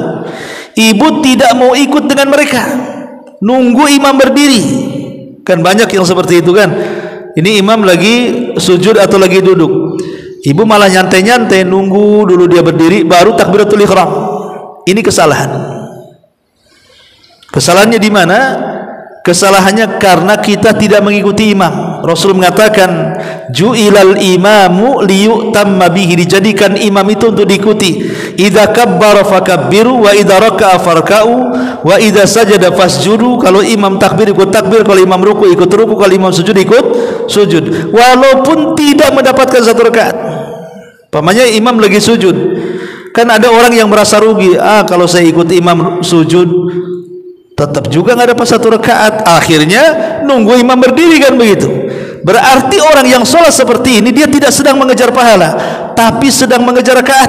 ibu tidak mau ikut dengan mereka, nunggu imam berdiri. Kan banyak yang seperti itu kan. Ini imam lagi sujud atau lagi duduk, ibu malah nyantai-nyantai, nunggu dulu dia berdiri baru takbiratul ihram. Ini kesalahan. Kesalahannya di mana? Kesalahannya karena kita tidak mengikuti imam. Rasul mengatakan, ju'ilal imamu liyu'tamma bihi, dijadikan imam itu untuk diikuti. Idza kabbara fakabbiru wa idza raka'a farka'u wa idza sajada fasjudu. Kalau imam takbir ikut takbir, kalau imam ruku ikut ruku, kalau imam sujud ikut sujud, walaupun tidak mendapatkan satu rakaat. Pamannya imam lagi sujud, kan ada orang yang merasa rugi, kalau saya ikut imam sujud tetap juga nggak dapat satu rakaat, akhirnya nunggu imam berdiri, kan begitu. Berarti orang yang sholat seperti ini, dia tidak sedang mengejar pahala, tapi sedang mengejar rakaat.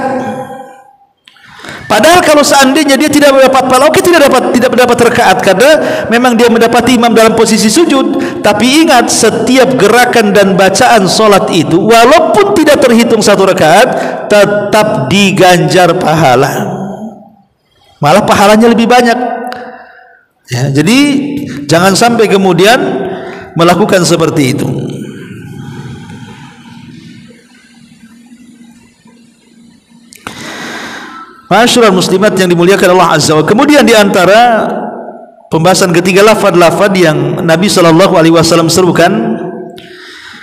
Padahal kalau seandainya dia tidak mendapat pahala, oke, tidak mendapat rakaat karena memang dia mendapati imam dalam posisi sujud. Tapi ingat, setiap gerakan dan bacaan sholat itu, walaupun tidak terhitung satu rakaat, tetap diganjar pahala, malah pahalanya lebih banyak. Ya, jadi jangan sampai kemudian melakukan seperti itu. Masyarul muslimat yang dimuliakan Allah Azza wa Jalla. Kemudian di antara pembahasan ketiga, lafaz-lafaz yang Nabi sallallahu alaihi wasallam serukan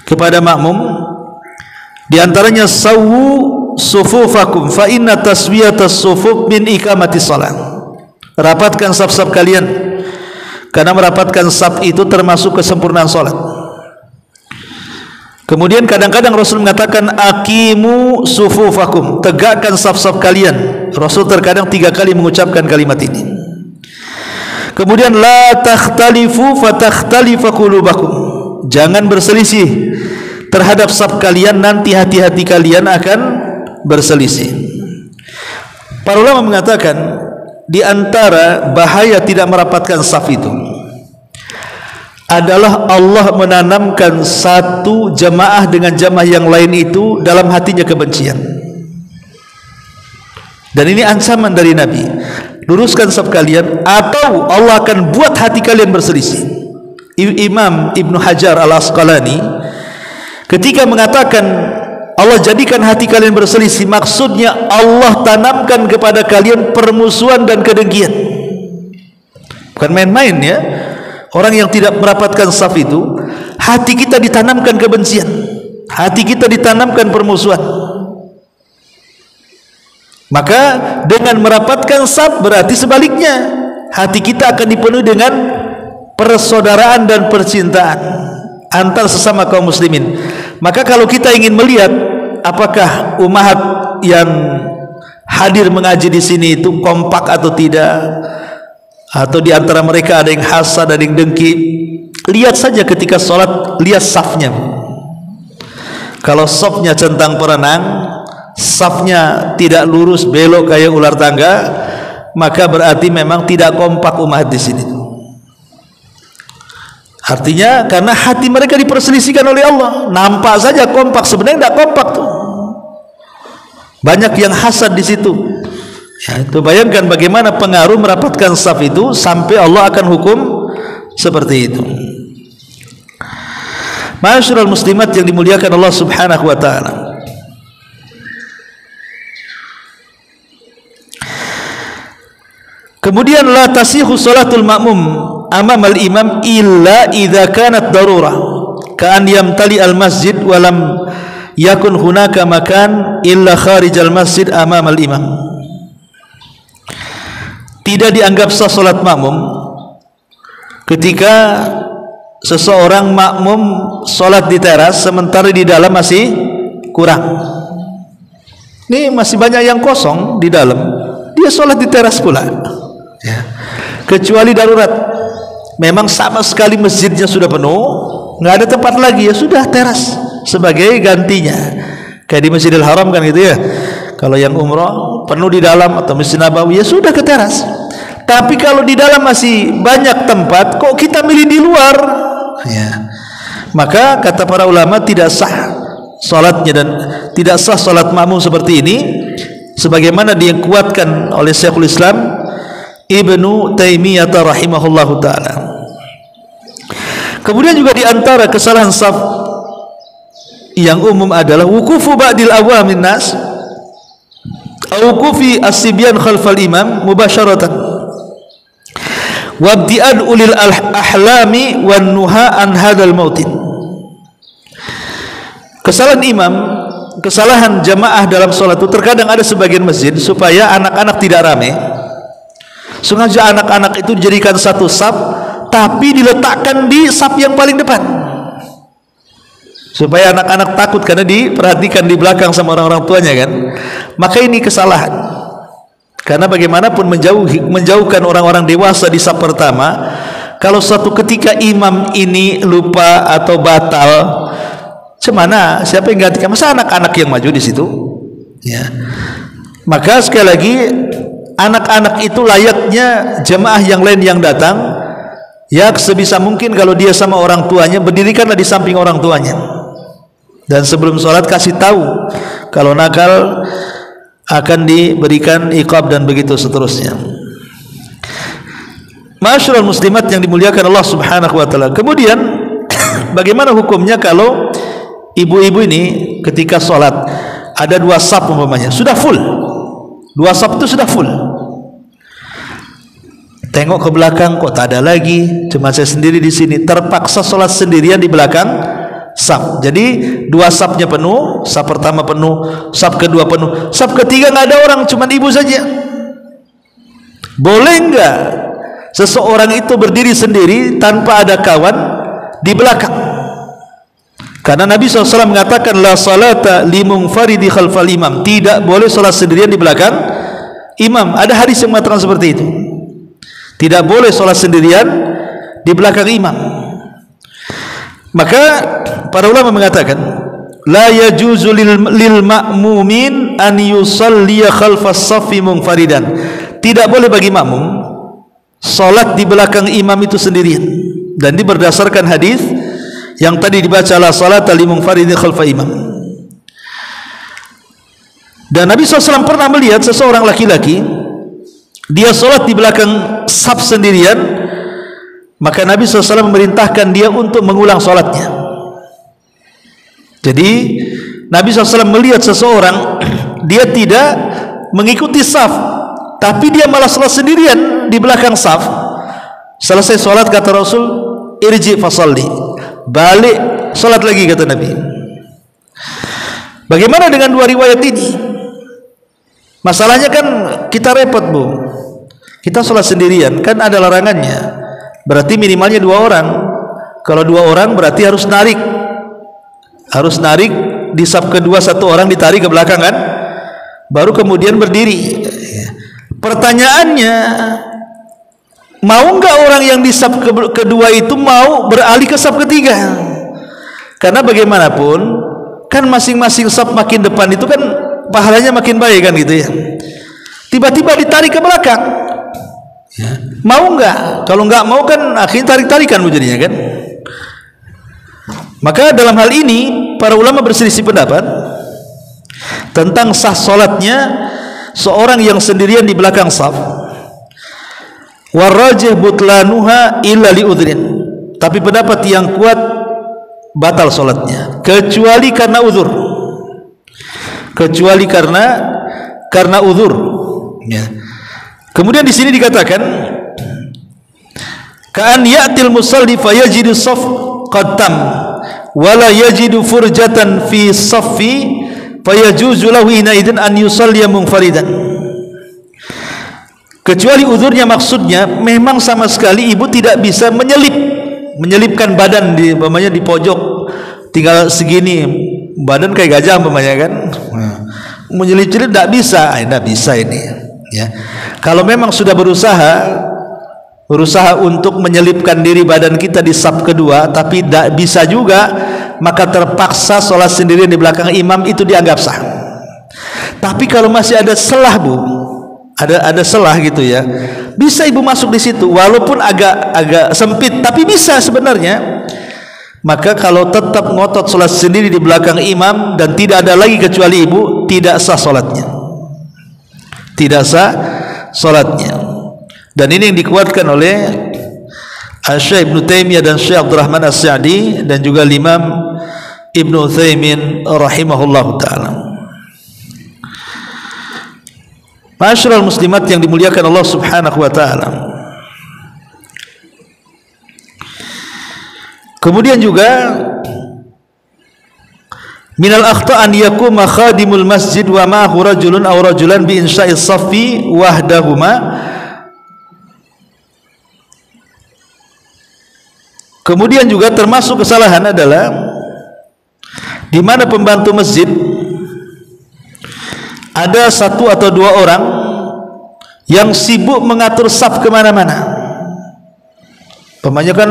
kepada makmum, di antaranya sawu sufufakum fa inna taswiyatas sufuf min iqamatis shalah. Rapatkan saf-saf kalian, karena merapatkan saf itu termasuk kesempurnaan salat. Kemudian kadang-kadang Rasul mengatakan aqimu sufufakum, tegakkan saf-saf kalian. Rasul terkadang 3 kali mengucapkan kalimat ini. Kemudian la takhtalifu fatakhtalifa qulubakum, jangan berselisih terhadap saf kalian, nanti hati-hati kalian akan berselisih. Para ulama mengatakan di antara bahaya tidak merapatkan saf itu adalah Allah menanamkan satu jamaah dengan jamaah yang lain itu dalam hatinya kebencian. Dan ini ancaman dari Nabi, luruskan saf kalian atau Allah akan buat hati kalian berselisih. Imam Ibnu Hajar Al-Asqalani ketika mengatakan Allah jadikan hati kalian berselisih, maksudnya Allah tanamkan kepada kalian permusuhan dan kedengkian. Bukan main-main ya. Orang yang tidak merapatkan saf itu, hati kita ditanamkan kebencian, hati kita ditanamkan permusuhan. Maka dengan merapatkan saf berarti sebaliknya, hati kita akan dipenuhi dengan persaudaraan dan percintaan antar sesama kaum muslimin. Maka kalau kita ingin melihat apakah umat yang hadir mengaji di sini itu kompak atau tidak, atau di antara mereka ada yang hasad, ada yang dengki, lihat saja ketika sholat, lihat safnya. Kalau safnya centang perenang, safnya tidak lurus, belok kayak ular tangga, maka berarti memang tidak kompak umat di sini. Artinya karena hati mereka diperselisihkan oleh Allah. Nampak saja kompak, sebenarnya tidak kompak tuh. Banyak yang hasad di situ. Ya, itu bayangkan bagaimana pengaruh merapatkan saf itu sampai Allah akan hukum seperti itu. Masyarul muslimat yang dimuliakan Allah Subhanahu wa taala. Kemudian la tasihu salatul ma'mum amam al-imam illa idza kanat darurah ka'an yamtali al-masjid wa lam yakun hunaka makan illa kharij al-masjid amam al-imam. Tidak dianggap sah salat makmum ketika seseorang makmum salat di teras sementara di dalam masih kurang. Ini masih banyak yang kosong di dalam, dia salat di teras pula. Ya. Kecuali darurat, memang sama sekali masjidnya sudah penuh, nggak ada tempat lagi, ya sudah teras sebagai gantinya. Kayak di Masjidil Haram kan gitu ya. Kalau yang umroh penuh di dalam atau Masjid Nabawi, ya sudah ke teras. Tapi kalau di dalam masih banyak tempat, kok kita milih di luar? Ya. Maka kata para ulama tidak sah salatnya dan tidak sah salat makmum seperti ini, sebagaimana dikuatkan oleh Syekhul Islam Ibnu Taimiyah rahimahullahu taala. Kemudian juga di antara kesalahan saf yang umum adalah wukufu ba'dil awamin nas au wukufi as-sibyan khalfal imam mubasyaratan wabdi'an ulil ahlami wan nuha an hadzal mautin. Kesalahan imam, kesalahan jamaah dalam salat itu terkadang ada sebagian masjid supaya anak-anak tidak ramai. Sengaja anak-anak itu dijadikan satu saf tapi diletakkan di saf yang paling depan supaya anak-anak takut karena diperhatikan di belakang sama orang-orang tuanya kan. Maka ini kesalahan, karena bagaimanapun menjauhkan orang-orang dewasa di saf pertama. Kalau suatu ketika imam ini lupa atau batal, cemana siapa yang gantikan? Masa anak-anak yang maju di situ? Ya. Maka sekali lagi, anak-anak itu layaknya jemaah yang lain yang datang, ya sebisa mungkin kalau dia sama orang tuanya, berdirikanlah di samping orang tuanya. Dan sebelum sholat kasih tahu, kalau nakal akan diberikan iqab dan begitu seterusnya. Ma'asyiral muslimat yang dimuliakan Allah Subhanahu wa taala. Kemudian bagaimana hukumnya kalau ibu-ibu ini ketika sholat ada dua saf umpamanya, sudah full. Dua saf itu sudah full. Tengok ke belakang kok tak ada lagi, cuma saya sendiri di sini. Terpaksa sholat sendirian di belakang saf. Jadi dua safnya penuh, saf pertama penuh, saf kedua penuh, saf ketiga nggak ada orang, cuma ibu saja. Boleh nggak seseorang itu berdiri sendiri tanpa ada kawan di belakang? Karena Nabi SAW mengatakan la salata limunfaridi khalfal imam, tidak boleh salat sendirian di belakang imam. Ada hadis yang mengatakan seperti itu, tidak boleh salat sendirian di belakang imam. Maka para ulama mengatakan la yajuzu lil ma'mumin an yusalliya khalfas saffi munfaridan, tidak boleh bagi makmum salat di belakang imam itu sendirian. Dan ini berdasarkan hadis yang tadi dibaca la salata limunfaridin khalfa imam. Dan Nabi SAW pernah melihat seseorang laki-laki dia salat di belakang saf sendirian, maka Nabi SAW memerintahkan dia untuk mengulang salatnya. Jadi Nabi SAW melihat seseorang dia tidak mengikuti saf, tapi dia malah salat sendirian di belakang saf. Selesai salat kata Rasul, irji fasalli, balik salat lagi kata Nabi. Bagaimana dengan dua riwayat ini? Masalahnya kan kita repot, Bu. Kita salat sendirian kan ada larangannya. Berarti minimalnya dua orang. Kalau dua orang berarti harus narik. Harus narik di saf kedua, satu orang ditarik ke belakang kan? Baru kemudian berdiri. Pertanyaannya, mau enggak orang yang di saf kedua itu mau beralih ke saf ketiga? Karena bagaimanapun kan masing-masing saf makin depan itu kan pahalanya makin baik kan gitu ya. Tiba-tiba ditarik ke belakang, ya. Mau enggak? Kalau enggak mau kan akhirnya tarik-tarikan jadinya kan. Maka dalam hal ini para ulama berselisih pendapat tentang sah solatnya seorang yang sendirian di belakang saf. Warajih butlanuha illa liudrin, tapi pendapat yang kuat batal solatnya kecuali karena uzur. Kecuali karena uzur, ya. Kemudian di sini dikatakan ka'an ya'til musalli fayajidu saf qattam wala yajidu furjatan fi saffi fayajuzu lahu hinaidin an yusalliya munfaridan. Kecuali uzurnya, maksudnya memang sama sekali ibu tidak bisa menyelipkan badan di umpamanya di pojok tinggal segini, badan kayak gajah umpamanya kan, menyelip-selip tidak bisa, ini ya. Kalau memang sudah berusaha untuk menyelipkan diri badan kita di saf kedua tapi tidak bisa juga, maka terpaksa sholat sendirian di belakang imam, itu dianggap sah. Tapi kalau masih ada selah Bu, ada selah gitu ya, bisa ibu masuk di situ walaupun agak sempit tapi bisa sebenarnya. Maka kalau tetap ngotot sholat sendiri di belakang imam dan tidak ada lagi kecuali ibu, tidak sah sholatnya, tidak sah sholatnya. Dan ini yang dikuatkan oleh Syekh Ibnu Taimiyah dan Syekh Abdurrahman As-Sa'di dan juga Imam Ibnu Utsaimin rahimahullahu taala. Ma'asyiral muslimat yang dimuliakan Allah Subhanahu wa taala. Kemudian juga minal akhta an yakuma khadimul masjid wa ma'ahu rajulun aw rajulan bi insya'is saffi wahdahuma. Kemudian juga termasuk kesalahan adalah di mana pembantu masjid ada satu atau dua orang yang sibuk mengatur saf kemana-mana. Pemanya kan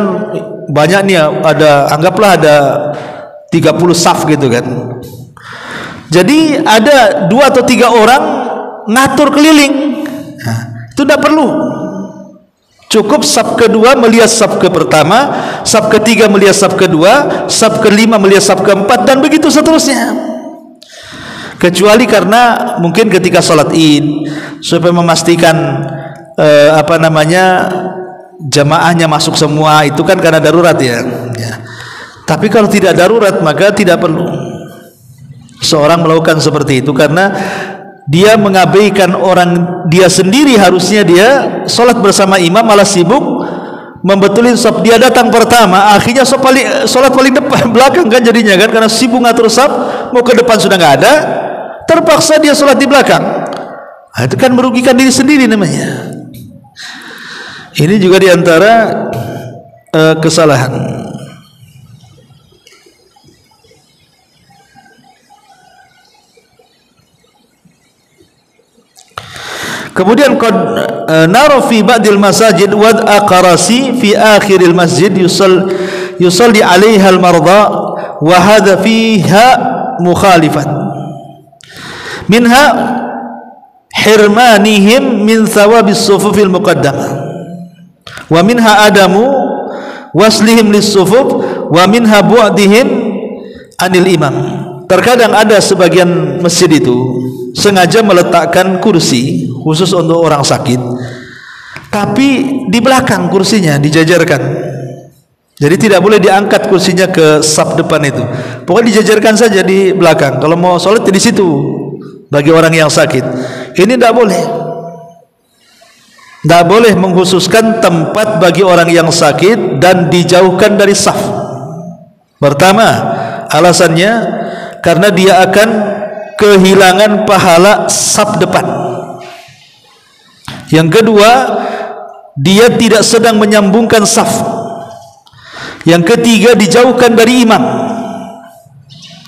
banyak nih, anggaplah ada 30 saf gitu kan. Jadi ada 2 atau 3 orang ngatur keliling. Nah, itu tidak perlu. Cukup saf kedua melihat saf ke pertama, saf ketiga melihat saf kedua, saf kelima melihat saf keempat, dan begitu seterusnya. Kecuali karena mungkin ketika sholat id supaya memastikan jamaahnya masuk semua, itu kan karena darurat ya. Tapi kalau tidak darurat maka tidak perlu seorang melakukan seperti itu, karena dia mengabaikan orang dia sendiri. Harusnya dia sholat bersama imam malah sibuk membetulin saf. Dia datang pertama, akhirnya sholat paling depan belakang kan jadinya kan, karena sibuk ngatur saf, mau ke depan sudah nggak ada, terpaksa dia sholat di belakang. Nah, itu kan merugikan diri sendiri namanya. Ini juga diantara kesalahan. Kemudian qad nara fi ba'dil masajid wad'a qarasi fi akhiril masjid yusalli 'alaiha al-marda wa hadha fiha mukhalifat minha hirmanihim min thawabis sufufil muqaddamah wa minha adamu waslihim lis-sufuf wa minha bu'dihim anil imam. Terkadang ada sebagian masjid itu sengaja meletakkan kursi khusus untuk orang sakit, tapi di belakang kursinya dijajarkan. Jadi tidak boleh diangkat kursinya ke saf depan itu. Pokoknya dijajarkan saja di belakang. Kalau mau sholat di situ bagi orang yang sakit. Ini tidak boleh. Tidak boleh mengkhususkan tempat bagi orang yang sakit dan dijauhkan dari saf. Pertama, alasannya karena dia akan kehilangan pahala saf depan. Yang kedua, dia tidak sedang menyambungkan saf. Yang ketiga, dijauhkan dari imam.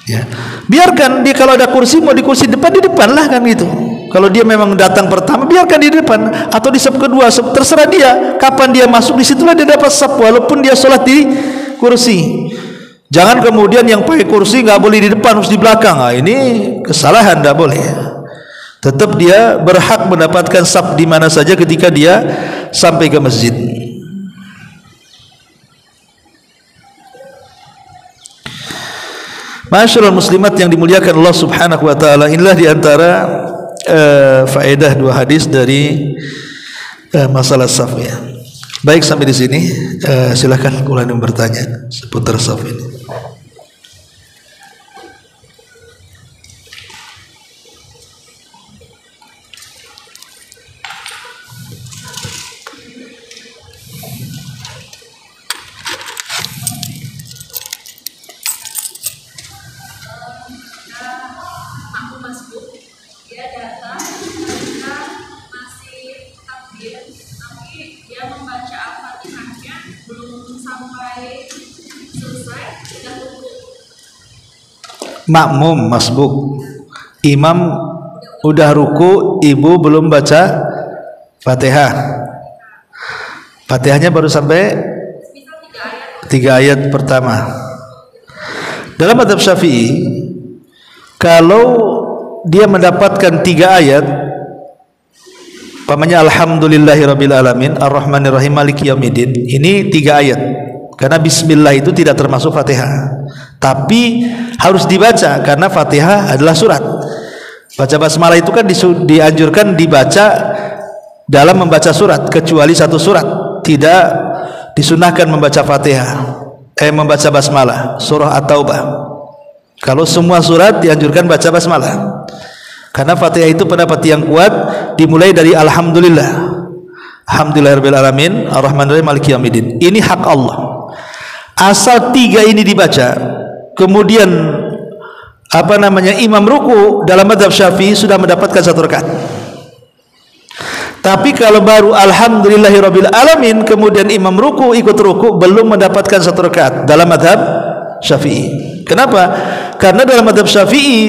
Ya. Biarkan dia, kalau ada kursi mau di kursi depan, di depan lah kan gitu. Kalau dia memang datang pertama, biarkan di depan atau di saf kedua, terserah dia. Kapan dia masuk, disitulah dia dapat saf walaupun dia sholat di kursi. Jangan kemudian yang pakai kursi nggak boleh di depan, harus di belakang. Nah, ini kesalahan, tidak boleh. Tetap dia berhak mendapatkan saf di mana saja ketika dia sampai ke masjid. Masyaallah muslimat yang dimuliakan Allah Subhanahu wa taala, inilah di antara faedah 2 hadis dari masalah saf ya. Baik, sampai di sini. Silakan kalau yang bertanya seputar saf ini. makmum masbuk, imam udah ruku, ibu belum baca Fatihah, Fatihahnya baru sampai 3 ayat pertama. Dalam mazhab Syafi'i, kalau dia mendapatkan 3 ayat, umpamanya alhamdulillahirabbil alamin arrahmanir rahim maliki yaumiddin, ini 3 ayat. Karena bismillah itu tidak termasuk Fatihah, tapi harus dibaca karena Fatihah adalah surat. Baca basmalah itu kan dianjurkan dibaca dalam membaca surat, kecuali 1 surat tidak disunahkan membaca Fatihah, membaca basmalah, surah At-Taubah. Kalau semua surat dianjurkan baca basmalah, karena Fatihah itu pendapat yang kuat dimulai dari alhamdulillah, alhamdulillahirabbil alamin arrahmanir rahim maliki yaumiddin. Ini hak Allah. Asal 3 ini dibaca, kemudian imam ruku, dalam mazhab Syafi'i sudah mendapatkan 1 rakaat. Tapi kalau baru alhamdulillahirabbil alamin kemudian imam ruku ikut ruku, belum mendapatkan 1 rakaat dalam mazhab Syafi'i. Kenapa? Karena dalam mazhab Syafi'i,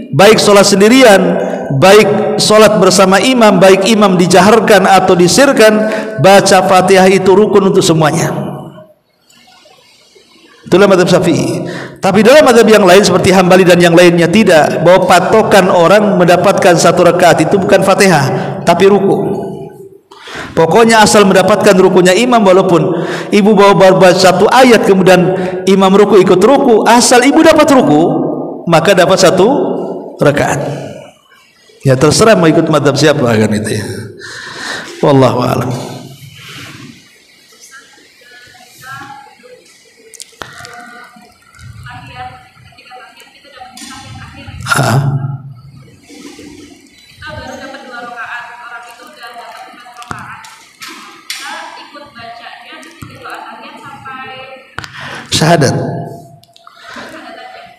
baik sholat sendirian, baik sholat bersama imam, baik imam dijaharkan atau disirkan, baca Fatihah itu rukun untuk semuanya. Itulah mazhab Syafi'i. Tapi dalam mazhab yang lain seperti Hambali dan yang lainnya tidak, bahwa patokan orang mendapatkan 1 rakaat itu bukan Fatihah tapi ruku. Pokoknya asal mendapatkan rukunya imam, walaupun ibu bawa 1 ayat kemudian imam ruku ikut ruku, asal ibu dapat ruku maka dapat 1 rakaat. Ya terserah mau ikut mazhab siapa kan itu ya. Wallahu a'lam. Kita baru dapat 2 rakaat, orang itu udah dapat 4 rakaat. Kita ikut bacanya di doa tahiyat sampai syahadat.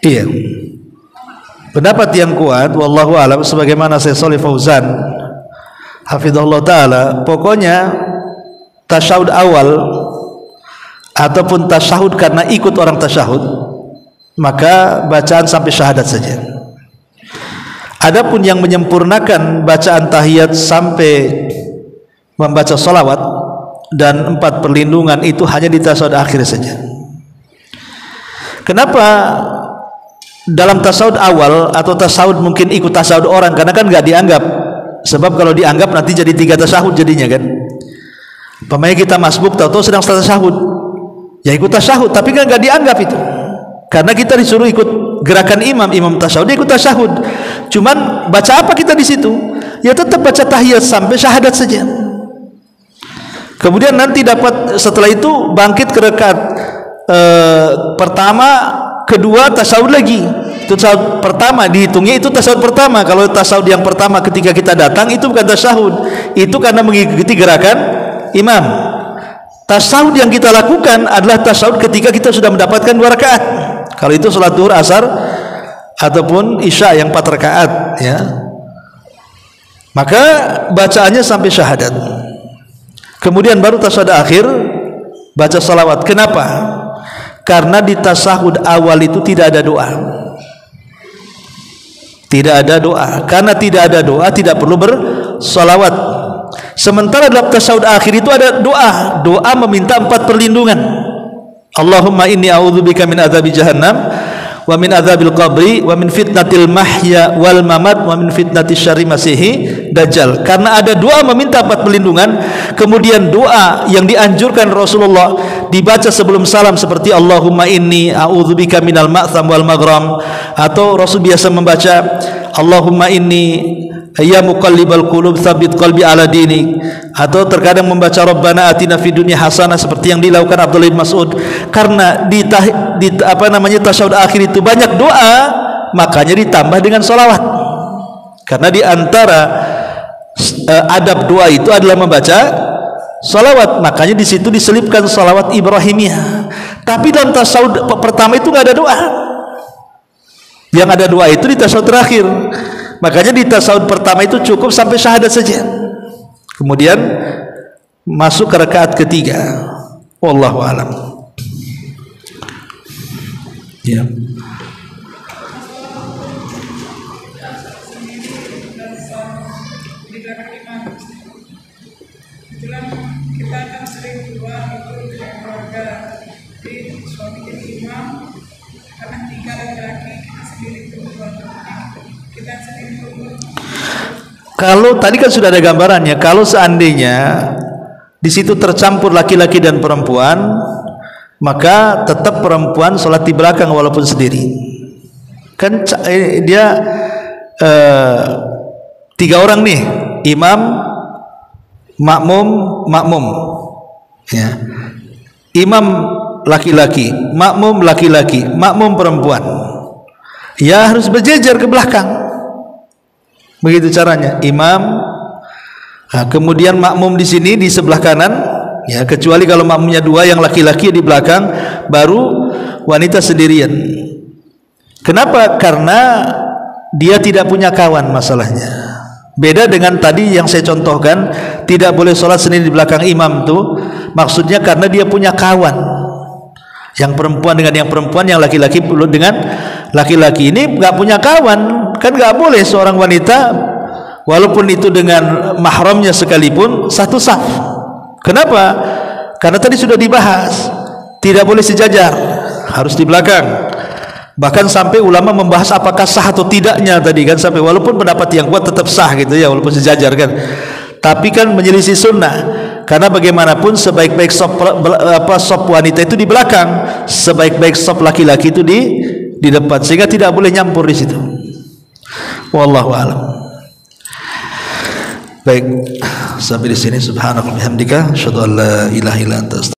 Iya. Pendapat yang kuat wallahu alam, sebagaimana Syekh Shalih Fauzan hafizahullah taala, pokoknya tasyahud awal ataupun tasyahud karena ikut orang tasyahud, maka bacaan sampai syahadat saja. Adapun yang menyempurnakan bacaan tahiyat sampai membaca salawat dan 4 perlindungan itu hanya di tasyahud akhir saja. Kenapa dalam tasyahud awal atau tasyahud mungkin ikut tasyahud orang? Karena kan nggak dianggap. Sebab kalau dianggap nanti jadi 3 tasyahud jadinya kan. Pemain kita masbuk tahu-tahu sedang tasyahud, ya ikut tasyahud, tapi kan nggak dianggap itu. Karena kita disuruh ikut gerakan imam tasyahud, dia ikut tasyahud. Cuman baca apa kita di situ? Ya tetap baca tahiyat sampai syahadat saja. Kemudian nanti dapat setelah itu bangkit ke rakaat pertama, kedua, tasyahud lagi. Itu tasyahud pertama dihitungnya, itu tasyahud pertama. Kalau tasyahud yang pertama ketika kita datang itu bukan tasyahud, itu karena mengikuti gerakan imam. Tasyahud yang kita lakukan adalah tasyahud ketika kita sudah mendapatkan 2 rakaat. Kalau itu salat zuhur, asar ataupun isya yang 4 rakaat ya, maka bacaannya sampai syahadat. Kemudian baru tasyahud akhir baca salawat. Kenapa? Karena di tasyahud awal itu tidak ada doa. Tidak ada doa. Karena tidak ada doa, tidak perlu bersalawat. Sementara dalam tasyahud akhir itu ada doa. Doa meminta 4 perlindungan. Allahumma inni a'udzubika min adzabi jahannam wa min adzabil qabri wa min fitnatil mahya wal mamat wa min fitnatis syarri masihi dajjal. Karena ada doa meminta 4 perlindungan, kemudian doa yang dianjurkan Rasulullah dibaca sebelum salam seperti Allahumma inni a'udzubika minal ma'tham wal maghram, atau Rasul biasa membaca Allahumma inni ya muqallibal qulub tsabbit qalbi ala dinik, atau terkadang membaca Rabbana atina fid dunya hasanah seperti yang dilakukan Abdullah bin Mas'ud. Karena di tasyahud akhir itu banyak doa, makanya ditambah dengan salawat. Karena di antara adab doa itu adalah membaca salawat, makanya di situ diselipkan salawat Ibrahimiyah. Tapi dalam tasyahud pertama itu nggak ada doa. Yang ada doa itu di tasyahud terakhir. Makanya di tasyahud pertama itu cukup sampai syahadat saja. Kemudian masuk ke rakaat ketiga. Wallahu a'lam. Ya. belakang imam. Kebetulan kita kan sering keluar itu dengan keluarga, jadi suami jadi imam, karena 3 laki-laki, kita sendiri perempuan, kita sendiri perempuan. Kalau tadi kan sudah ada gambarannya, kalau seandainya di situ tercampur laki-laki dan perempuan, maka tetap perempuan sholat di belakang walaupun sendiri. Kan dia 3 orang nih, imam, makmum, ya. Imam laki-laki, makmum laki-laki, makmum perempuan. Ya harus berjejer ke belakang. Begitu caranya. Imam, kemudian makmum di sini di sebelah kanan, ya, kecuali kalau makmumnya 2 yang laki-laki di belakang, baru wanita sendirian. Kenapa? Karena dia tidak punya kawan masalahnya. Beda dengan tadi yang saya contohkan, tidak boleh sholat sendiri di belakang imam tuh, maksudnya karena dia punya kawan. Yang perempuan dengan yang perempuan, yang laki-laki dengan laki-laki. Ini nggak punya kawan, kan nggak boleh seorang wanita walaupun itu dengan mahramnya sekalipun satu saf. Kenapa? Karena tadi sudah dibahas, tidak boleh sejajar, harus di belakang. Bahkan sampai ulama membahas apakah sah atau tidaknya tadi kan, sampai walaupun pendapat yang kuat tetap sah gitu ya, walaupun sejajar kan. Tapi kan menyelisih sunnah, karena bagaimanapun sebaik-baik sop wanita itu di belakang, sebaik-baik sop laki-laki itu di depan, sehingga tidak boleh nyampur di situ. Wallahu a'lam. Baik, sampai di sini. Subhanallah, bihamdika, asyhadu an la ilaha illa anta.